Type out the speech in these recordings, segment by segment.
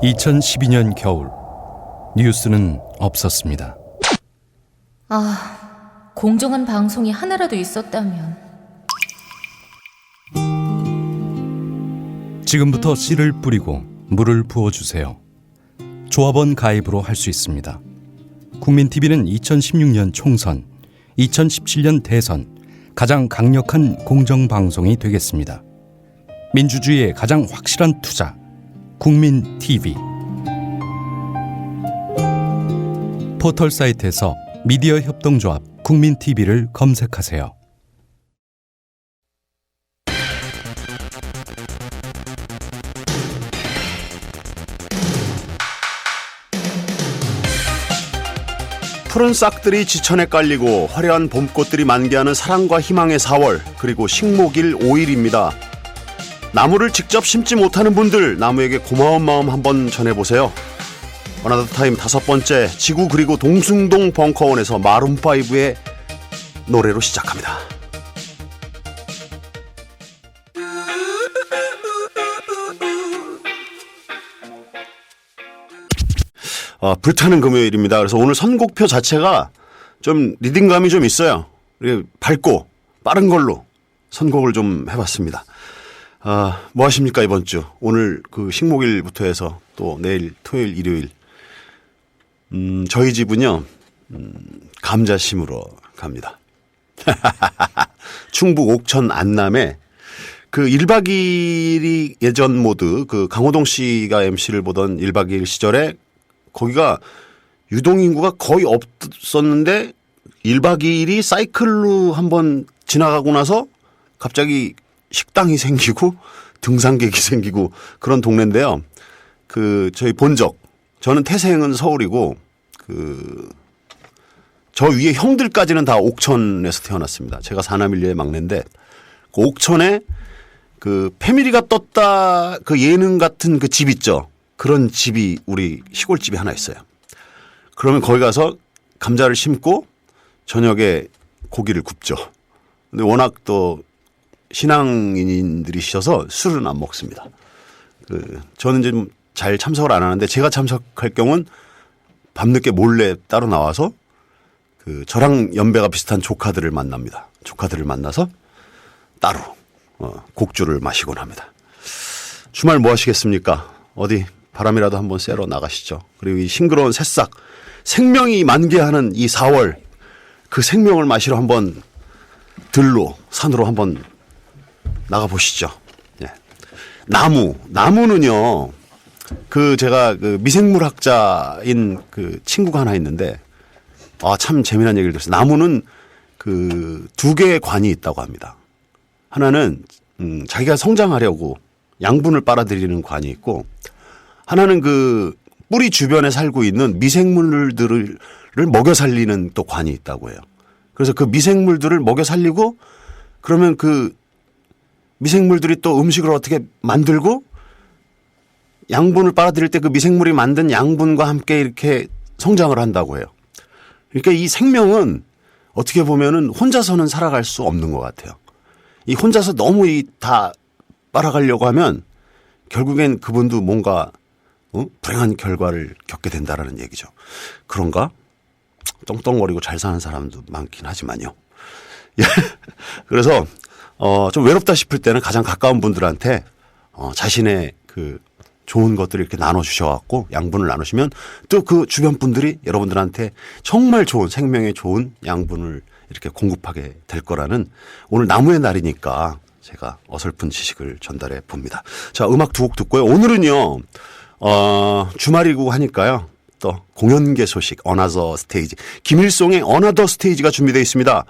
2012년 겨울, 뉴스는 없었습니다. 공정한 방송이 하나라도 있었다면. 지금부터 씨를 뿌리고 물을 부어주세요. 조합원 가입으로 할 수 있습니다. 국민TV는 2016년 총선, 2017년 대선 가장 강력한 공정방송이 되겠습니다. 민주주의의 가장 확실한 투자, 국민TV. 포털 사이트에서 미디어 협동조합 국민TV를 검색하세요. 푸른 싹들이 지천에 깔리고 화려한 봄꽃들이 만개하는 사랑과 희망의 4월, 그리고 식목일 5일입니다. 나무를 직접 심지 못하는 분들, 나무에게 고마운 마음 한번 전해보세요. 어나더 타임 5번째, 지구 그리고 동숭동 벙커원에서 마룬5의 노래로 시작합니다. 불타는 금요일입니다. 그래서 오늘 선곡표 자체가 좀 리듬감이 좀 있어요. 밝고 빠른 걸로 선곡을 좀 해봤습니다. 뭐 하십니까 이번 주? 오늘 그 식목일부터 해서 또 내일 토요일 일요일 저희 집은요 감자 심으러 갑니다. 충북 옥천 안남에 그 1박 2일이 예전 모드, 그 강호동 씨가 MC를 보던 1박 2일 시절에 거기가 유동인구가 거의 없었는데 1박 2일이 사이클로 한번 지나가고 나서 갑자기 식당이 생기고 등산객이 생기고 그런 동네인데요. 그 저희 본적, 저는 태생은 서울이고 그 저 위에 형들까지는 다 옥천에서 태어났습니다. 제가 사남일녀의 막내인데 그 옥천에 그 패밀리가 떴다 그 예능 같은 그 집 있죠. 그런 집이 우리 시골집이 하나 있어요. 그러면 거기 가서 감자를 심고 저녁에 고기를 굽죠. 근데 워낙 또 신앙인들이셔서 술은 안 먹습니다. 저는 이제 좀 잘 참석을 안 하는데 제가 참석할 경우는 밤늦게 몰래 따로 나와서 그 저랑 연배가 비슷한 조카들을 만납니다. 조카들을 만나서 따로 곡주를 마시곤 합니다. 주말 뭐 하시겠습니까? 어디 바람이라도 한번 쐬러 나가시죠. 그리고 이 싱그러운 새싹, 생명이 만개하는 이 4월, 그 생명을 마시러 한번 들로, 산으로 한번 나가보시죠. 예. 나무는요, 그 제가 그 미생물 학자인 그 친구가 하나 있는데, 참 재미난 얘기를 들었어요. 나무는 그 2개의 관이 있다고 합니다. 하나는, 자기가 성장하려고 양분을 빨아들이는 관이 있고, 하나는 그 뿌리 주변에 살고 있는 미생물들을 먹여 살리는 또 관이 있다고 해요. 그래서 그 미생물들을 먹여 살리고 그러면 그 미생물들이 또 음식을 어떻게 만들고 양분을 빨아들일 때 그 미생물이 만든 양분과 함께 이렇게 성장을 한다고 해요. 그러니까 이 생명은 어떻게 보면은 혼자서는 살아갈 수 없는 것 같아요. 이 혼자서 너무 다 빨아가려고 하면 결국엔 그분도 뭔가 불행한 결과를 겪게 된다라는 얘기죠. 그런가? 떵떵거리고 잘 사는 사람도 많긴 하지만요. 그래서 좀 외롭다 싶을 때는 가장 가까운 분들한테 자신의 그 좋은 것들을 이렇게 나눠주셔갖고 양분을 나누시면 또 그 주변 분들이 여러분들한테 정말 좋은 생명에 좋은 양분을 이렇게 공급하게 될 거라는 오늘 나무의 날이니까 제가 어설픈 지식을 전달해 봅니다. 자, 음악 2곡 듣고요. 오늘은요, 주말이고 하니까요. 또 공연계 소식, 어나더 스테이지. 김일송의 어나더 스테이지가 준비되어 있습니다.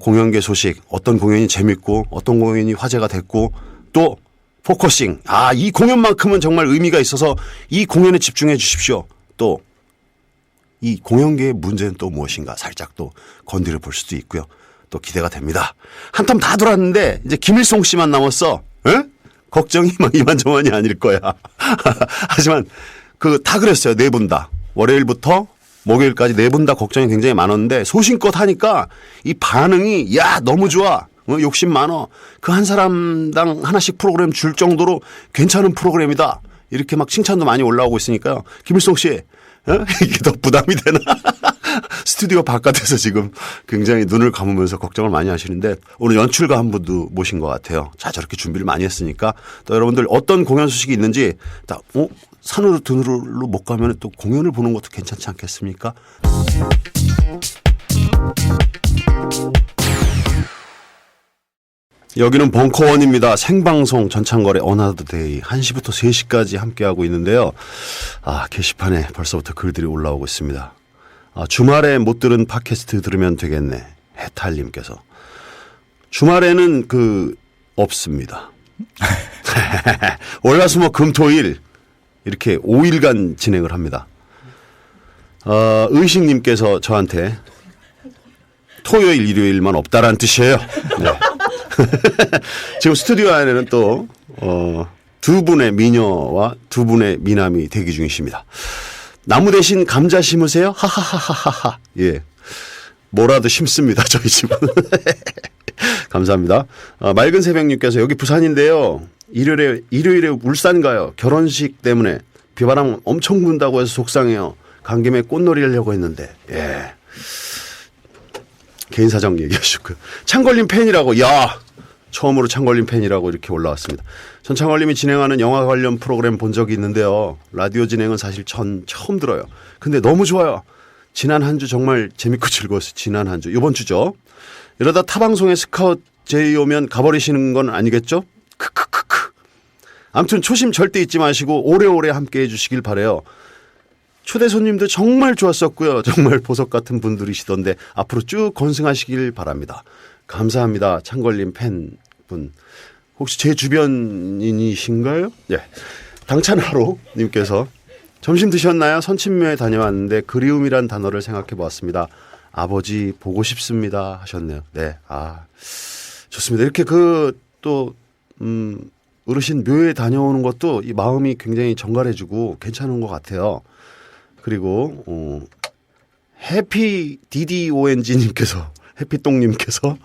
공연계 소식, 어떤 공연이 재밌고, 어떤 공연이 화제가 됐고, 또 포커싱. 이 공연만큼은 정말 의미가 있어서 이 공연에 집중해 주십시오. 또 이 공연계의 문제는 또 무엇인가 살짝 또 건드려 볼 수도 있고요. 또 기대가 됩니다. 한텀 다 돌았는데 이제 김일송 씨만 남았어. 에? 걱정이 이만저만이 아닐 거야. 하지만 다 그랬어요. 4분 다. 월요일부터 목요일까지 4분 다 걱정이 굉장히 많았는데 소신껏 하니까 이 반응이 야 너무 좋아. 욕심 많어. 그 한 사람당 하나씩 프로그램 줄 정도로 괜찮은 프로그램이다. 이렇게 막 칭찬도 많이 올라오고 있으니까요. 김일성 씨, 이게 더 부담이 되나? 스튜디오 바깥에서 지금 굉장히 눈을 감으면서 걱정을 많이 하시는데 오늘 연출가 한 분도 모신 것 같아요. 자, 저렇게 준비를 많이 했으니까 또 여러분들 어떤 공연 소식이 있는지 다 산으로 등으로 못 가면 또 공연을 보는 것도 괜찮지 않겠습니까? 여기는 벙커원입니다. 생방송 전창걸의 어나더데이 1시부터 3시까지 함께하고 있는데요. 게시판에 벌써부터 글들이 올라오고 있습니다. 주말에 못 들은 팟캐스트 들으면 되겠네. 해탈님께서. 주말에는 없습니다. 월화수목 금토일 이렇게 5일간 진행을 합니다. 의식님께서 저한테 토요일 일요일만 없다라는 뜻이에요. 네. 지금 스튜디오 안에는 또 두 분의 미녀와 두 분의 미남이 대기 중이십니다. 나무 대신 감자 심으세요? 하하하하하. 예. 뭐라도 심습니다. 저희 집은. 감사합니다. 맑은 새벽님께서 여기 부산인데요. 일요일에 울산 가요. 결혼식 때문에 비바람 엄청 분다고 해서 속상해요. 간 김에 꽃놀이 하려고 했는데. 예. 개인 사정 얘기하시고. 창걸님 팬이라고. 야, 처음으로 창걸님 팬이라고 이렇게 올라왔습니다. 전 창걸님이 진행하는 영화 관련 프로그램 본 적이 있는데요. 라디오 진행은 사실 전 처음 들어요. 근데 너무 좋아요. 지난 한 주 정말 재밌고 즐거웠어요. 지난 한 주. 이번 주죠. 이러다 타방송에 스카웃 제의 오면 가버리시는 건 아니겠죠? 크크크크. 아무튼 초심 절대 잊지 마시고 오래오래 함께 해주시길 바라요. 초대 손님도 정말 좋았었고요. 정말 보석 같은 분들이시던데 앞으로 쭉 건승하시길 바랍니다. 감사합니다. 창걸님 팬분. 혹시 제 주변인이신가요? 예. 당찬하로 님께서 점심 드셨나요? 선친묘에 다녀왔는데 그리움이란 단어를 생각해 보았습니다. 아버지 보고 싶습니다 하셨네요. 네. 좋습니다. 이렇게 어르신 묘에 다녀오는 것도 이 마음이 굉장히 정갈해지고 괜찮은 것 같아요. 그리고 해피 DDONG님께서 해피똥님께서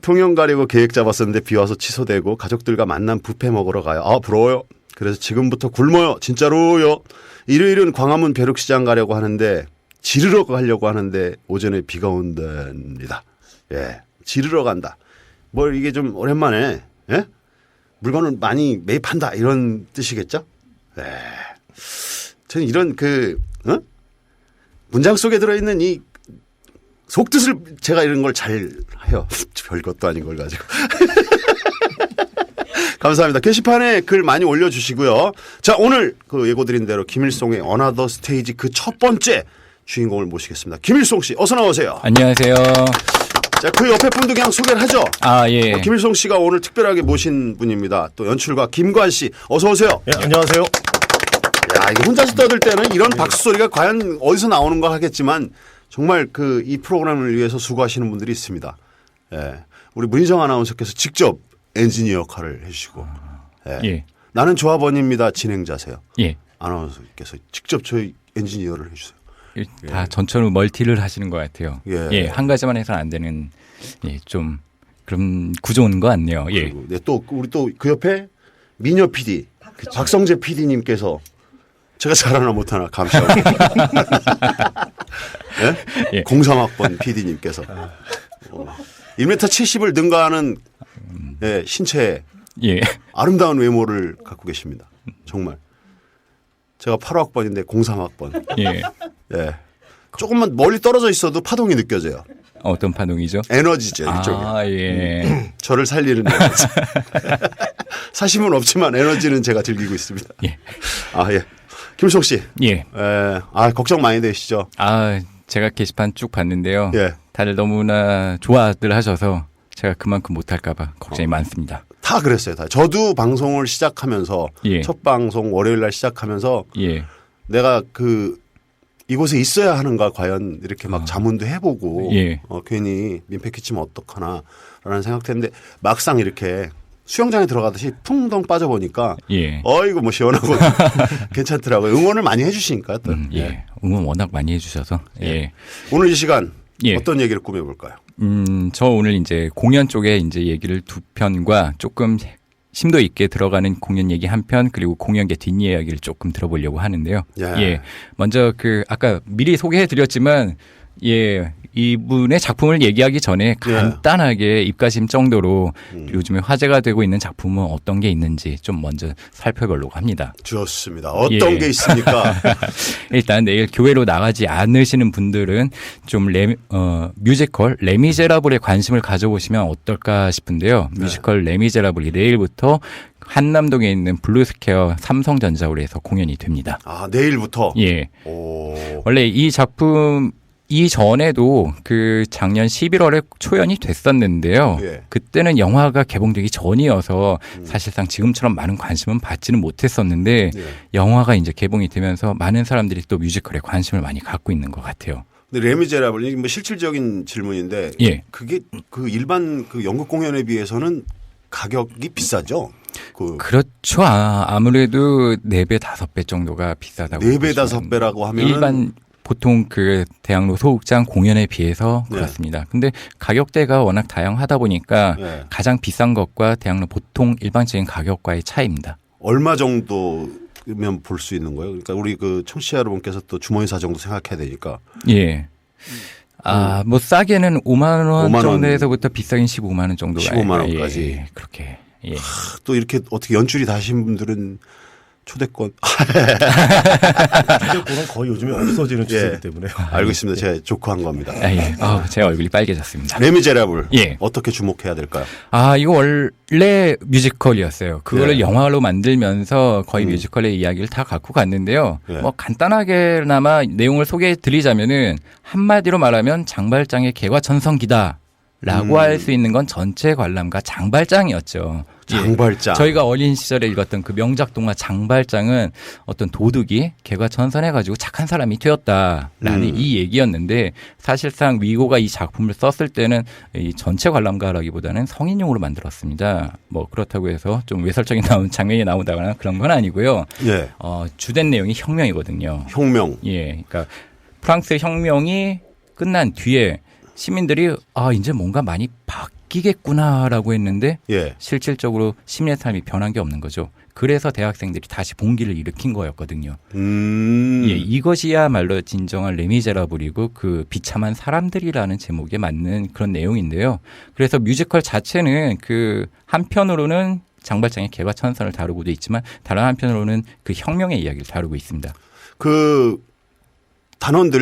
통영 가려고 계획 잡았었는데 비 와서 취소되고 가족들과 만난 뷔페 먹으러 가요. 부러워요. 그래서 지금부터 굶어요. 진짜로요. 일요일은 광화문 벼룩시장 가려고 하는데 지르러 가려고 하는데 오전에 비가 온답니다. 예, 지르러 간다. 뭘 이게 좀 오랜만에 물건을 많이 매입한다 이런 뜻이겠죠? 예. 저는 이런 문장 속에 들어있는 이 속뜻을 제가 이런 걸 잘 해요. 별것도 아닌 걸 가지고. 감사합니다. 게시판에 글 많이 올려주시고요. 자, 오늘 예고드린 대로 김일송의 어나더 스테이지 첫 번째 주인공을 모시겠습니다. 김일송 씨 어서 나오세요. 안녕하세요. 자, 옆에 분도 그냥 소개를 하죠. 예. 김일송 씨가 오늘 특별하게 모신 분입니다. 또 연출가 김관 씨 어서 오세요. 예, 안녕하세요. 야, 이게 혼자서 떠들 때는 이런 박수 소리가 과연 어디서 나오는 거 하겠지만 정말 이 프로그램을 위해서 수고하시는 분들이 있습니다. 예. 우리 문희정 아나운서께서 직접 엔지니어 역할을 해주시고. 예. 예. 나는 조합원입니다. 진행자세요. 예. 아나운서께서 직접 저희 엔지니어를 해주세요. 다 전처럼 멀티를 하시는 것 같아요. 예. 한 가지만 해서는 안 되는 좀 그런 구조인 것 같네요. 예. 네, 또 우리 또 그 옆에 미녀 PD, 박성재 PD님께서 제가 잘하나 못하나 감시하고. 예? 예. 03학번 PD님께서 1m 70을 능가하는 신체 예. 아름다운 외모를 갖고 계십니다. 정말. 제가 8학번인데 03학번. 예. 예. 조금만 멀리 떨어져 있어도 파동이 느껴져요. 어떤 파동이죠? 에너지죠, 이쪽에. 예. 저를 살리는 에너지. 사심은 없지만 에너지는 제가 즐기고 있습니다. 예. 예. 김일송 씨. 예. 걱정 많이 되시죠? 제가 게시판 쭉 봤는데요. 예. 다들 너무나 좋아들 하셔서 제가 그만큼 못할까봐 걱정이 많습니다. 다 그랬어요. 다. 저도 방송을 시작하면서 예. 첫 방송 월요일 날 시작하면서 예. 내가 이곳에 있어야 하는가 과연 이렇게 막 자문도 해보고 예. 괜히 민폐 끼치면 어떡하나라는 생각했는데 막상 이렇게 수영장에 들어가듯이 풍덩 빠져보니까 예. 이거 뭐 시원하고 괜찮더라고요. 응원을 많이 해주시니까 또. 예. 응원 워낙 많이 해주셔서. 예. 오늘 이 시간 예. 어떤 얘기를 꾸며볼까요? 저 오늘 이제 공연 쪽에 이제 얘기를 두 편과 조금 심도 있게 들어가는 공연 얘기 한 편, 그리고 공연계 뒷이야기를 조금 들어보려고 하는데요. 예. 먼저 아까 미리 소개해드렸지만, 이분의 작품을 얘기하기 전에 간단하게 입가심 정도로 요즘에 화제가 되고 있는 작품은 어떤 게 있는지 좀 먼저 살펴보려고 합니다. 좋습니다. 어떤 게 있습니까? 일단 내일 교회로 나가지 않으시는 분들은 좀 뮤지컬 레미제라블에 관심을 가져보시면 어떨까 싶은데요. 뮤지컬 레미제라블이 내일부터 한남동에 있는 블루스퀘어 삼성전자홀에서 공연이 됩니다. 아, 내일부터? 예. 오. 원래 이 작품 이전에도 작년 11월에 초연이 됐었는데요. 예. 그때는 영화가 개봉되기 전이어서 사실상 지금처럼 많은 관심은 받지는 못했었는데 예. 영화가 이제 개봉이 되면서 많은 사람들이 또 뮤지컬에 관심을 많이 갖고 있는 것 같아요. 근데 레미제라블 이게 뭐 실질적인 질문인데 예. 그게 일반 연극 공연에 비해서는 가격이 비싸죠? 그렇죠. 아무래도 4배, 5배 정도가 비싸다고. 4배, 5배라고 하면 일반 보통 대학로 소극장 공연에 비해서 그렇습니다. 근데 가격대가 워낙 다양하다 보니까 가장 비싼 것과 대학로 보통 일반적인 가격과의 차이입니다. 얼마 정도면 볼 수 있는 거예요? 그러니까 우리 청취자 여러분께서 또 주머니사 정도 생각해야 되니까. 예. 뭐 싸게는 5만 원 정도에서부터 비싸긴 15만 원 정도가. 15만 원까지. 예, 그렇게. 예. 또 이렇게 어떻게 연출이 다 하신 분들은 초대권. 초대권은 거의 요즘에 없어지는 추세이기 때문에. 알고 있습니다. 제가 조크한 겁니다. 예. 제 얼굴이 빨개졌습니다. 레미제라블. 예. 어떻게 주목해야 될까요? 이거 원래 뮤지컬이었어요. 그거를 영화로 만들면서 거의 뮤지컬의 이야기를 다 갖고 갔는데요. 뭐 간단하게나마 내용을 소개해 드리자면은 한마디로 말하면 장발장의 개과천선기다. 라고 할 수 있는 건 전체 관람가 장발장이었죠. 장발장. 저희가 어린 시절에 읽었던 그 명작 동화 장발장은 어떤 도둑이 개과천선해가지고 착한 사람이 되었다라는 이 얘기였는데 사실상 위고가 이 작품을 썼을 때는 이 전체 관람가라기보다는 성인용으로 만들었습니다. 뭐 그렇다고 해서 좀 외설적인 장면이 나온다거나 그런 건 아니고요. 예. 주된 내용이 혁명이거든요. 혁명. 예. 그러니까 프랑스 혁명이 끝난 뒤에 시민들이 이제 뭔가 많이 바뀌겠구나라고 했는데 실질적으로 시민의 삶이 변한 게 없는 거죠. 그래서 대학생들이 다시 봉기를 일으킨 거였거든요. 이것이야말로 진정한 레미제라블이고 비참한 사람들이라는 제목에 맞는 그런 내용인데요. 그래서 뮤지컬 자체는 한편으로는 장발장의 개과천선을 다루고도 있지만 다른 한편으로는 혁명의 이야기를 다루고 있습니다.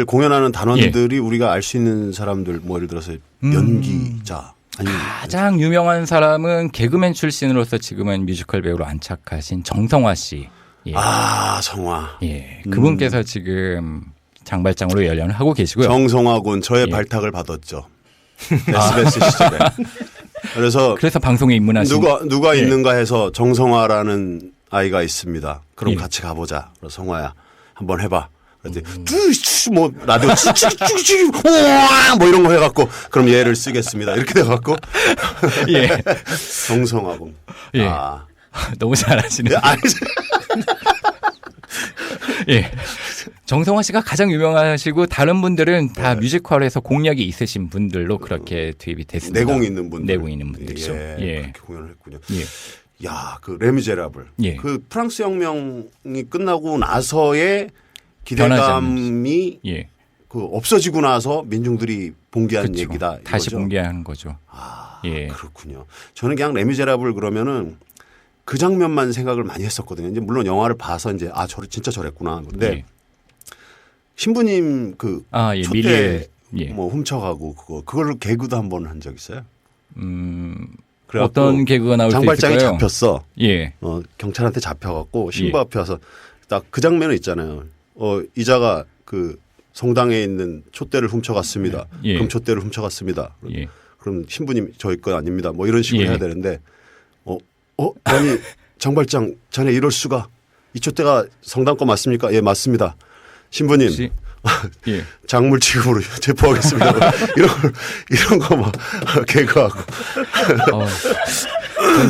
공연하는 단원들이 우리가 알 수 있는 사람들, 뭐 예를 들어서 연기자. 가장 유명한 사람은 개그맨 출신으로서 지금은 뮤지컬 배우로 안착하신 정성화 씨. 예. 성화. 예. 그분께서 지금 장발장으로 연연을 하고 계시고요. 정성화 군 저의 발탁을 받았죠. SBS 시절에. 그래서 방송에 입문하신 누가 있는가 해서 정성화라는 아이가 있습니다. 그럼 같이 가보자. 성화야 한번 해봐. 뭐 라디오 찌찌찌찌 뭐 이런 거 해갖고 그럼 얘를 쓰겠습니다. 이렇게 돼갖고 정성하고 너무 잘하시네요. 정성화 씨가 가장 유명하시고 다른 분들은 다 뮤지컬에서 공력이 있으신 분들로 그렇게 투입이 됐습니다. 내공 있는 분들이죠. 그렇게 공연을 했군요. 야, 레미제라블. 프랑스 혁명이 끝나고 나서의 기대감이 없어지고 나서 민중들이 봉기한 얘기다. 다시 이거죠? 봉기하는 거죠. 그렇군요. 저는 그냥 레미제라블 그러면은 그 장면만 생각을 많이 했었거든요. 이제 물론 영화를 봐서 이제 진짜 저랬구나. 근데 신부님 촛대 뭐 훔쳐가고 그걸로 개그도 한번 한 적 있어요? 어떤 개그가 나올 수 있을까요? 장발장이 잡혔어. 경찰한테 잡혀갖고 신부 앞에 와서 딱 그 장면은 있잖아요. 이자가 성당에 있는 촛대를 훔쳐갔습니다. 금촛대를 훔쳐갔습니다. 그럼 신부님 저희 건 아닙니다. 뭐 이런 식으로 해야 되는데 아니 장발장 자네 이럴 수가 이 촛대가 성당 거 맞습니까? 예 맞습니다. 신부님 작물 취급으로 체포하겠습니다. 이런 거 막 개그하고.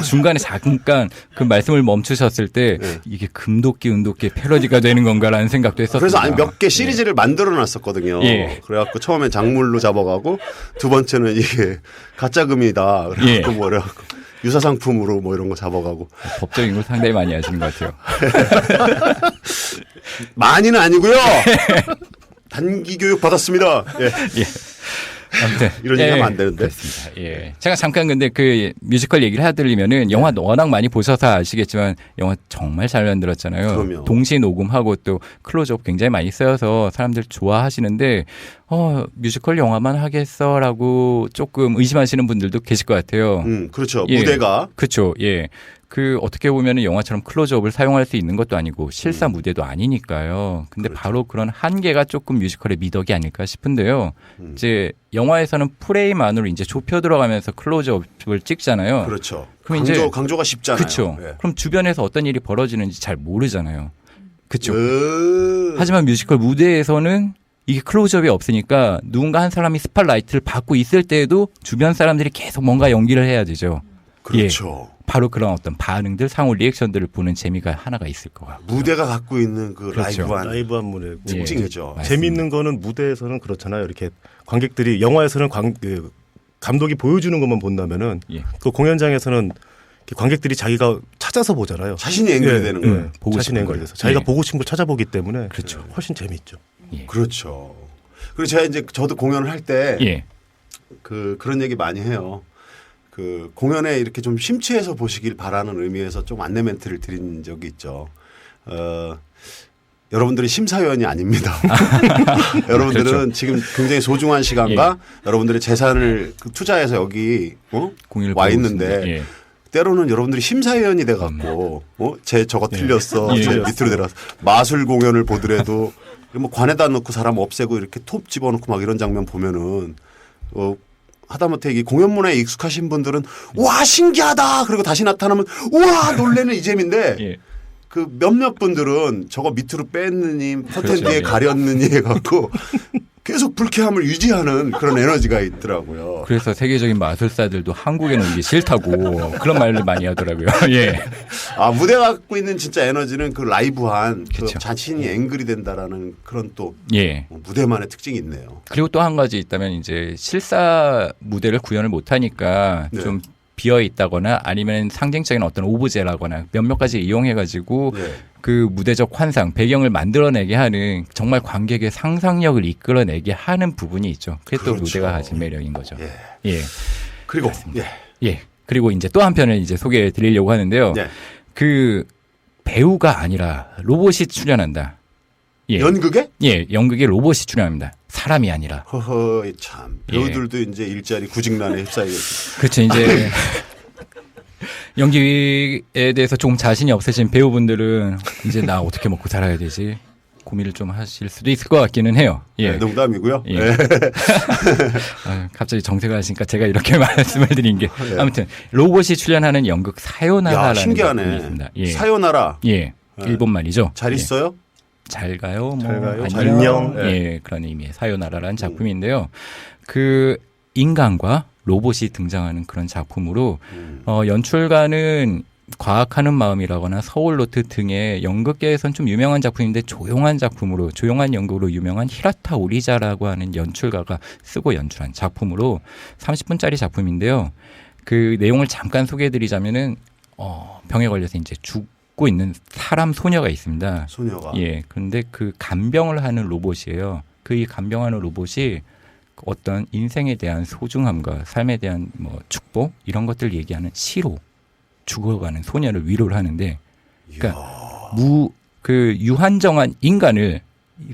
중간에 잠깐 그 말씀을 멈추셨을 때 이게 금도끼 은도끼 패러디가 되는 건가라는 생각도 했었어요. 그래서 몇 개 시리즈를 만들어 놨었거든요. 그래갖고 처음엔 작물로 잡아가고 두 번째는 이게 가짜금이다. 그래갖고 뭐래갖고 유사상품으로 뭐 이런 거 잡아가고. 법적인 걸 상당히 많이 하시는 것 같아요. 많이는 아니고요. 단기 교육 받았습니다. 예. 예. 아무튼 이런 얘기 하면 안 되는데. 그렇습니다. 예. 제가 잠깐 근데 그 뮤지컬 얘기를 해드리면은 영화 워낙 많이 보셔서 아시겠지만 영화 정말 잘 만들었잖아요. 그럼요. 동시 녹음하고 또 클로즈업 굉장히 많이 쓰여서 사람들 좋아하시는데 뮤지컬 영화만 하겠어라고 조금 의심하시는 분들도 계실 것 같아요. 그렇죠. 예. 무대가. 그렇죠. 예. 그 어떻게 보면은 영화처럼 클로즈업을 사용할 수 있는 것도 아니고 실사 무대도 아니니까요. 근데 그렇죠. 바로 그런 한계가 조금 뮤지컬의 미덕이 아닐까 싶은데요. 이제 영화에서는 프레임 안으로 이제 좁혀 들어가면서 클로즈업을 찍잖아요. 그렇죠. 그럼 이제 강조가 쉽잖아요. 그렇죠. 예. 그럼 주변에서 어떤 일이 벌어지는지 잘 모르잖아요. 그렇죠. 으. 하지만 뮤지컬 무대에서는 이게 클로즈업이 없으니까 누군가 한 사람이 스팟라이트를 받고 있을 때에도 주변 사람들이 계속 뭔가 연기를 해야 되죠. 그렇죠. 바로 그런 어떤 반응들, 상호 리액션들을 보는 재미가 하나가 있을 것 같고. 무대가 갖고 있는 그 그렇죠. 라이브한 무대. 특징이죠. 예. 재미있는 거는 무대에서는 그렇잖아요. 이렇게 관객들이 영화에서는 감독이 보여주는 것만 본다면은 예. 그 공연장에서는 이렇게 관객들이 자기가 찾아서 보잖아요. 자신이 연결이 되는 거예요. 보고 자신이 싶은 연결돼서 걸. 자기가 예. 보고 싶은 걸 찾아보기 때문에 그렇죠. 훨씬 재미있죠. 예. 그렇죠. 그리고 제가 이제 저도 공연을 할 때 예. 그런 얘기 많이 해요. 그 공연에 이렇게 좀 심취해서 보시길 바라는 의미에서 좀 안내 멘트를 드린 적이 있죠. 여러분들이 심사위원이 아닙니다. 여러분들은 그렇죠. 지금 굉장히 소중한 시간과 여러분들의 재산을 투자해서 여기 공연을 와 보고 있는데 있습니다. 예. 때로는 여러분들이 심사위원이 돼 갖고 제 저거 틀렸어. 예. 제 밑으로 내려서 마술 공연을 보더라도 뭐 관에다 넣고 사람 없애고 이렇게 톱 집어넣고 막 이런 장면 보면은 하다못해 이 공연 문화에 익숙하신 분들은 와 신기하다 그리고 다시 나타나면 우와 놀래는 이 재미인데 예. 그 몇몇 분들은 저거 밑으로 뺐느니 커튼 그렇죠. 뒤에 예. 가렸느니 해갖고 계속 불쾌함을 유지하는 그런 에너지가 있더라고요. 그래서 세계적인 마술사들도 한국에는 이게 싫다고 그런 말을 많이 하더라고요. 예. 아 무대가 갖고 있는 진짜 에너지는 그 라이브한 그 그쵸. 자신이 앵글이 된다라는 그런 또 예. 무대만의 특징이 있네요. 그리고 또 한 가지 있다면 이제 실사 무대를 구현을 못 하니까 네. 좀 비어 있다거나 아니면 상징적인 어떤 오브제라거나 몇몇 가지 이용해 가지고 네. 그 무대적 환상, 배경을 만들어내게 하는 정말 관객의 상상력을 이끌어내게 하는 부분이 있죠. 그게 또 그렇죠. 무대가 가진 매력인 거죠. 예. 예. 그리고 예. 예. 그리고 이제 또 한편을 이제 소개해 드리려고 하는데요. 네. 그 배우가 아니라 로봇이 출연한다. 예. 연극에? 예, 연극에 로봇이 출연합니다. 사람이 아니라. 허허 참 예. 배우들도 이제 일자리 구직난에 휩싸이겠죠. 그렇죠. 이제 연기에 대해서 조금 자신이 없으신 배우분들은 이제 나 어떻게 먹고 살아야 되지? 고민을 좀 하실 수도 있을 것 같기는 해요. 예. 네, 농담이고요. 예. 네. 갑자기 정색을 하시니까 제가 이렇게 말씀을 드린 게 예. 아무튼 로봇이 출연하는 연극 야 사요나라라는 작품이 신기하네. 있습니다. 예. 사요나라 예. 일본 말이죠. 잘 예. 있어요? 잘 가요, 뭐 잘 가요, 안녕. 안녕. 예, 그런 의미의 사요나라라는 작품인데요. 그 인간과 로봇이 등장하는 그런 작품으로 연출가는 과학하는 마음이라거나 서울노트 등의 연극계에선 좀 유명한 작품인데 조용한 작품으로 조용한 연극으로 유명한 히라타 오리자라고 하는 연출가가 쓰고 연출한 작품으로 30분짜리 작품인데요. 그 내용을 잠깐 소개해드리자면은 병에 걸려서 이제 죽고 있는 사람 소녀가 있습니다. 소녀가. 예, 그런데 그 간병을 하는 로봇이에요. 그 이 간병하는 로봇이 어떤 인생에 대한 소중함과 삶에 대한 뭐 축복 이런 것들 얘기하는 시로 죽어가는 소녀를 위로를 하는데, 그러니까 그 유한정한 인간을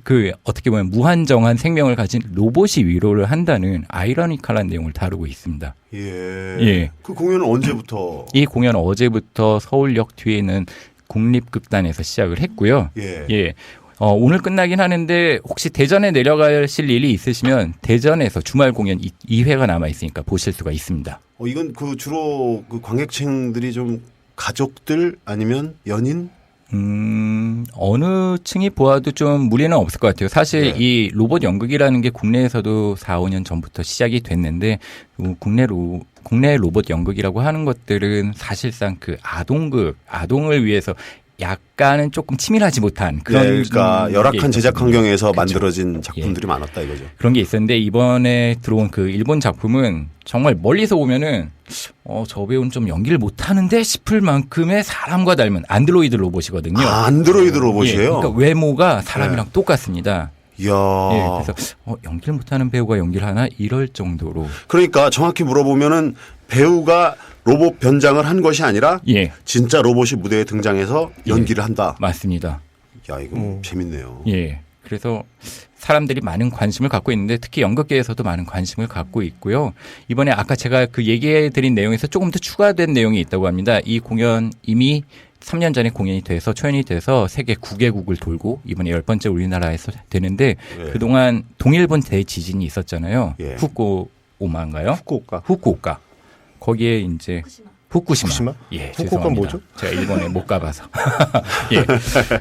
그 어떻게 보면 무한정한 생명을 가진 로봇이 위로를 한다는 아이러니컬한 내용을 다루고 있습니다. 예. 예. 그 공연은 언제부터? 이 공연은 어제부터 서울역 뒤에 있는 국립극단에서 시작을 했고요. 예. 예. 오늘 끝나긴 하는데 혹시 대전에 내려가실 일이 있으시면 대전에서 주말 공연 2회가 남아 있으니까 보실 수가 있습니다. 이건 그 주로 그 관객층들이 좀 가족들 아니면 연인? 어느 층이 보아도 좀 무리는 없을 것 같아요. 사실 네. 이 로봇 연극이라는 게 국내에서도 4, 5년 전부터 시작이 됐는데 국내 로봇 연극이라고 하는 것들은 사실상 그 아동을 위해서 약간은 조금 치밀하지 못한 그런 네, 그러니까 게 열악한 제작 있었거든요. 환경에서 그렇죠. 만들어진 작품들이 많았다 이거죠. 그런 게 있었는데 이번에 들어온 그 일본 작품은 정말 멀리서 보면은 저 배우는 좀 연기를 못하는데 싶을 만큼의 사람과 닮은 안드로이드 로봇이거든요. 아, 안드로이드 로봇이에요? 예, 그러니까 외모가 사람이랑 똑같습니다. 이야. 예, 그래서 연기를 못하는 배우가 연기를 하나 이럴 정도로. 그러니까 정확히 물어보면은 배우가 로봇 변장을 한 것이 아니라 예, 진짜 로봇이 무대에 등장해서 연기를 한다. 맞습니다. 야, 이거 재밌네요. 예. 그래서 사람들이 많은 관심을 갖고 있는데 특히 연극계에서도 많은 관심을 갖고 있고요. 이번에 아까 제가 그 얘기해 드린 내용에서 조금 더 추가된 내용이 있다고 합니다. 이 공연 이미 3년 전에 공연이 돼서 초연이 돼서 세계 9개국을 돌고 이번에 10번째 우리나라에서 되는데 예. 그동안 동일본 대지진이 있었잖아요. 예. 후쿠오마인가요? 후쿠오카. 후쿠오카. 거기에 이제 후쿠시마. 후쿠시마? 예, 후쿠오카는 죄송합니다. 뭐죠? 제가 일본에 못 가봐서. 예.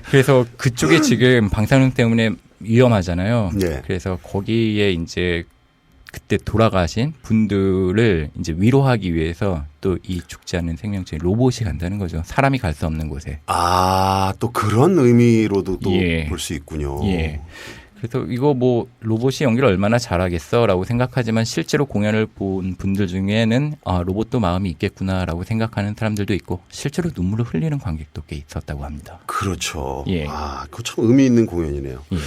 그래서 그쪽에 지금 방사능 때문에 위험하잖아요. 네. 그래서 거기에 이제 그때 돌아가신 분들을 이제 위로하기 위해서 또 이 죽지 않는 생명체인 로봇이 간다는 거죠. 사람이 갈 수 없는 곳에. 아, 또 그런 의미로도 또 예. 볼 수 있군요. 예. 그래서 이거 뭐 로봇이 연기를 얼마나 잘하겠어라고 생각하지만 실제로 공연을 본 분들 중에는 로봇도 마음이 있겠구나라고 생각하는 사람들도 있고 실제로 눈물을 흘리는 관객도 꽤 있었다고 합니다. 그렇죠. 예. 아, 그거 참 의미 있는 공연이네요. 예.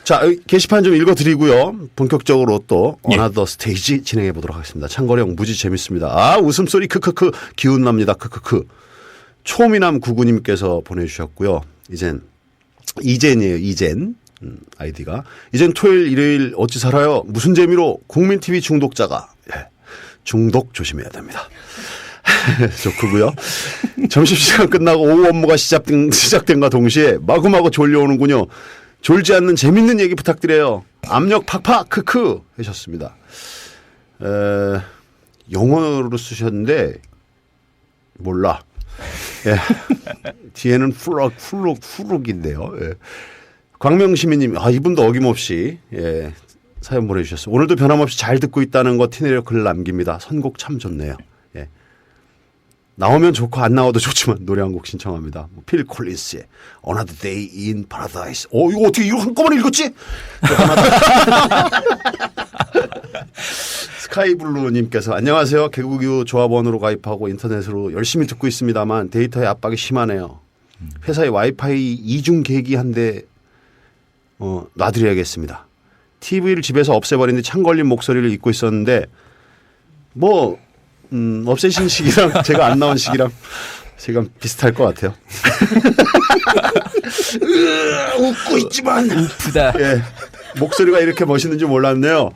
자, 게시판 좀 읽어드리고요. 본격적으로 또 예. 어나더 스테이지 진행해 보도록 하겠습니다. 창거령 무지 재밌습니다. 아, 웃음소리 크크크 기운납니다. 크크크. 초미남 구구님께서 보내주셨고요. 이젠이에요. 이젠. 아이디가. 이젠 토요일 일요일 어찌 살아요. 무슨 재미로 국민TV 중독자가. 예. 중독 조심해야 됩니다. 좋고요. 점심시간 끝나고 오후 업무가 시작된과 동시에 마구마구 졸려오는군요. 졸지 않는 재밌는 얘기 부탁드려요. 압력 팍팍 크크 하셨습니다. 영어로 쓰셨는데 몰라. 예. 뒤에는 후룩인데요. 예. 광명시민님, 이분도 어김없이 예, 사연 보내주셨어요. 오늘도 변함없이 잘 듣고 있다는 거 티내려 글 남깁니다. 선곡 참 좋네요. 예. 나오면 좋고 안 나와도 좋지만 노래 한 곡 신청합니다. 필 콜린스의 Another Day in Paradise. 이거 어떻게 이거 한꺼번에 읽었지? 스카이블루님께서 안녕하세요. 개국이후 조합원으로 가입하고 인터넷으로 열심히 듣고 있습니다만 데이터의 압박이 심하네요. 회사에 와이파이 이중 계기 한 대 놔드려야겠습니다. TV를 집에서 없애버리는데 창 걸린 목소리를 잊고 있었는데 없애신 시기랑 제가 안 나온 시기랑 제가 비슷할 것 같아요. 웃고 있지만 우프다. 예, 목소리가 이렇게 멋있는지 몰랐네요.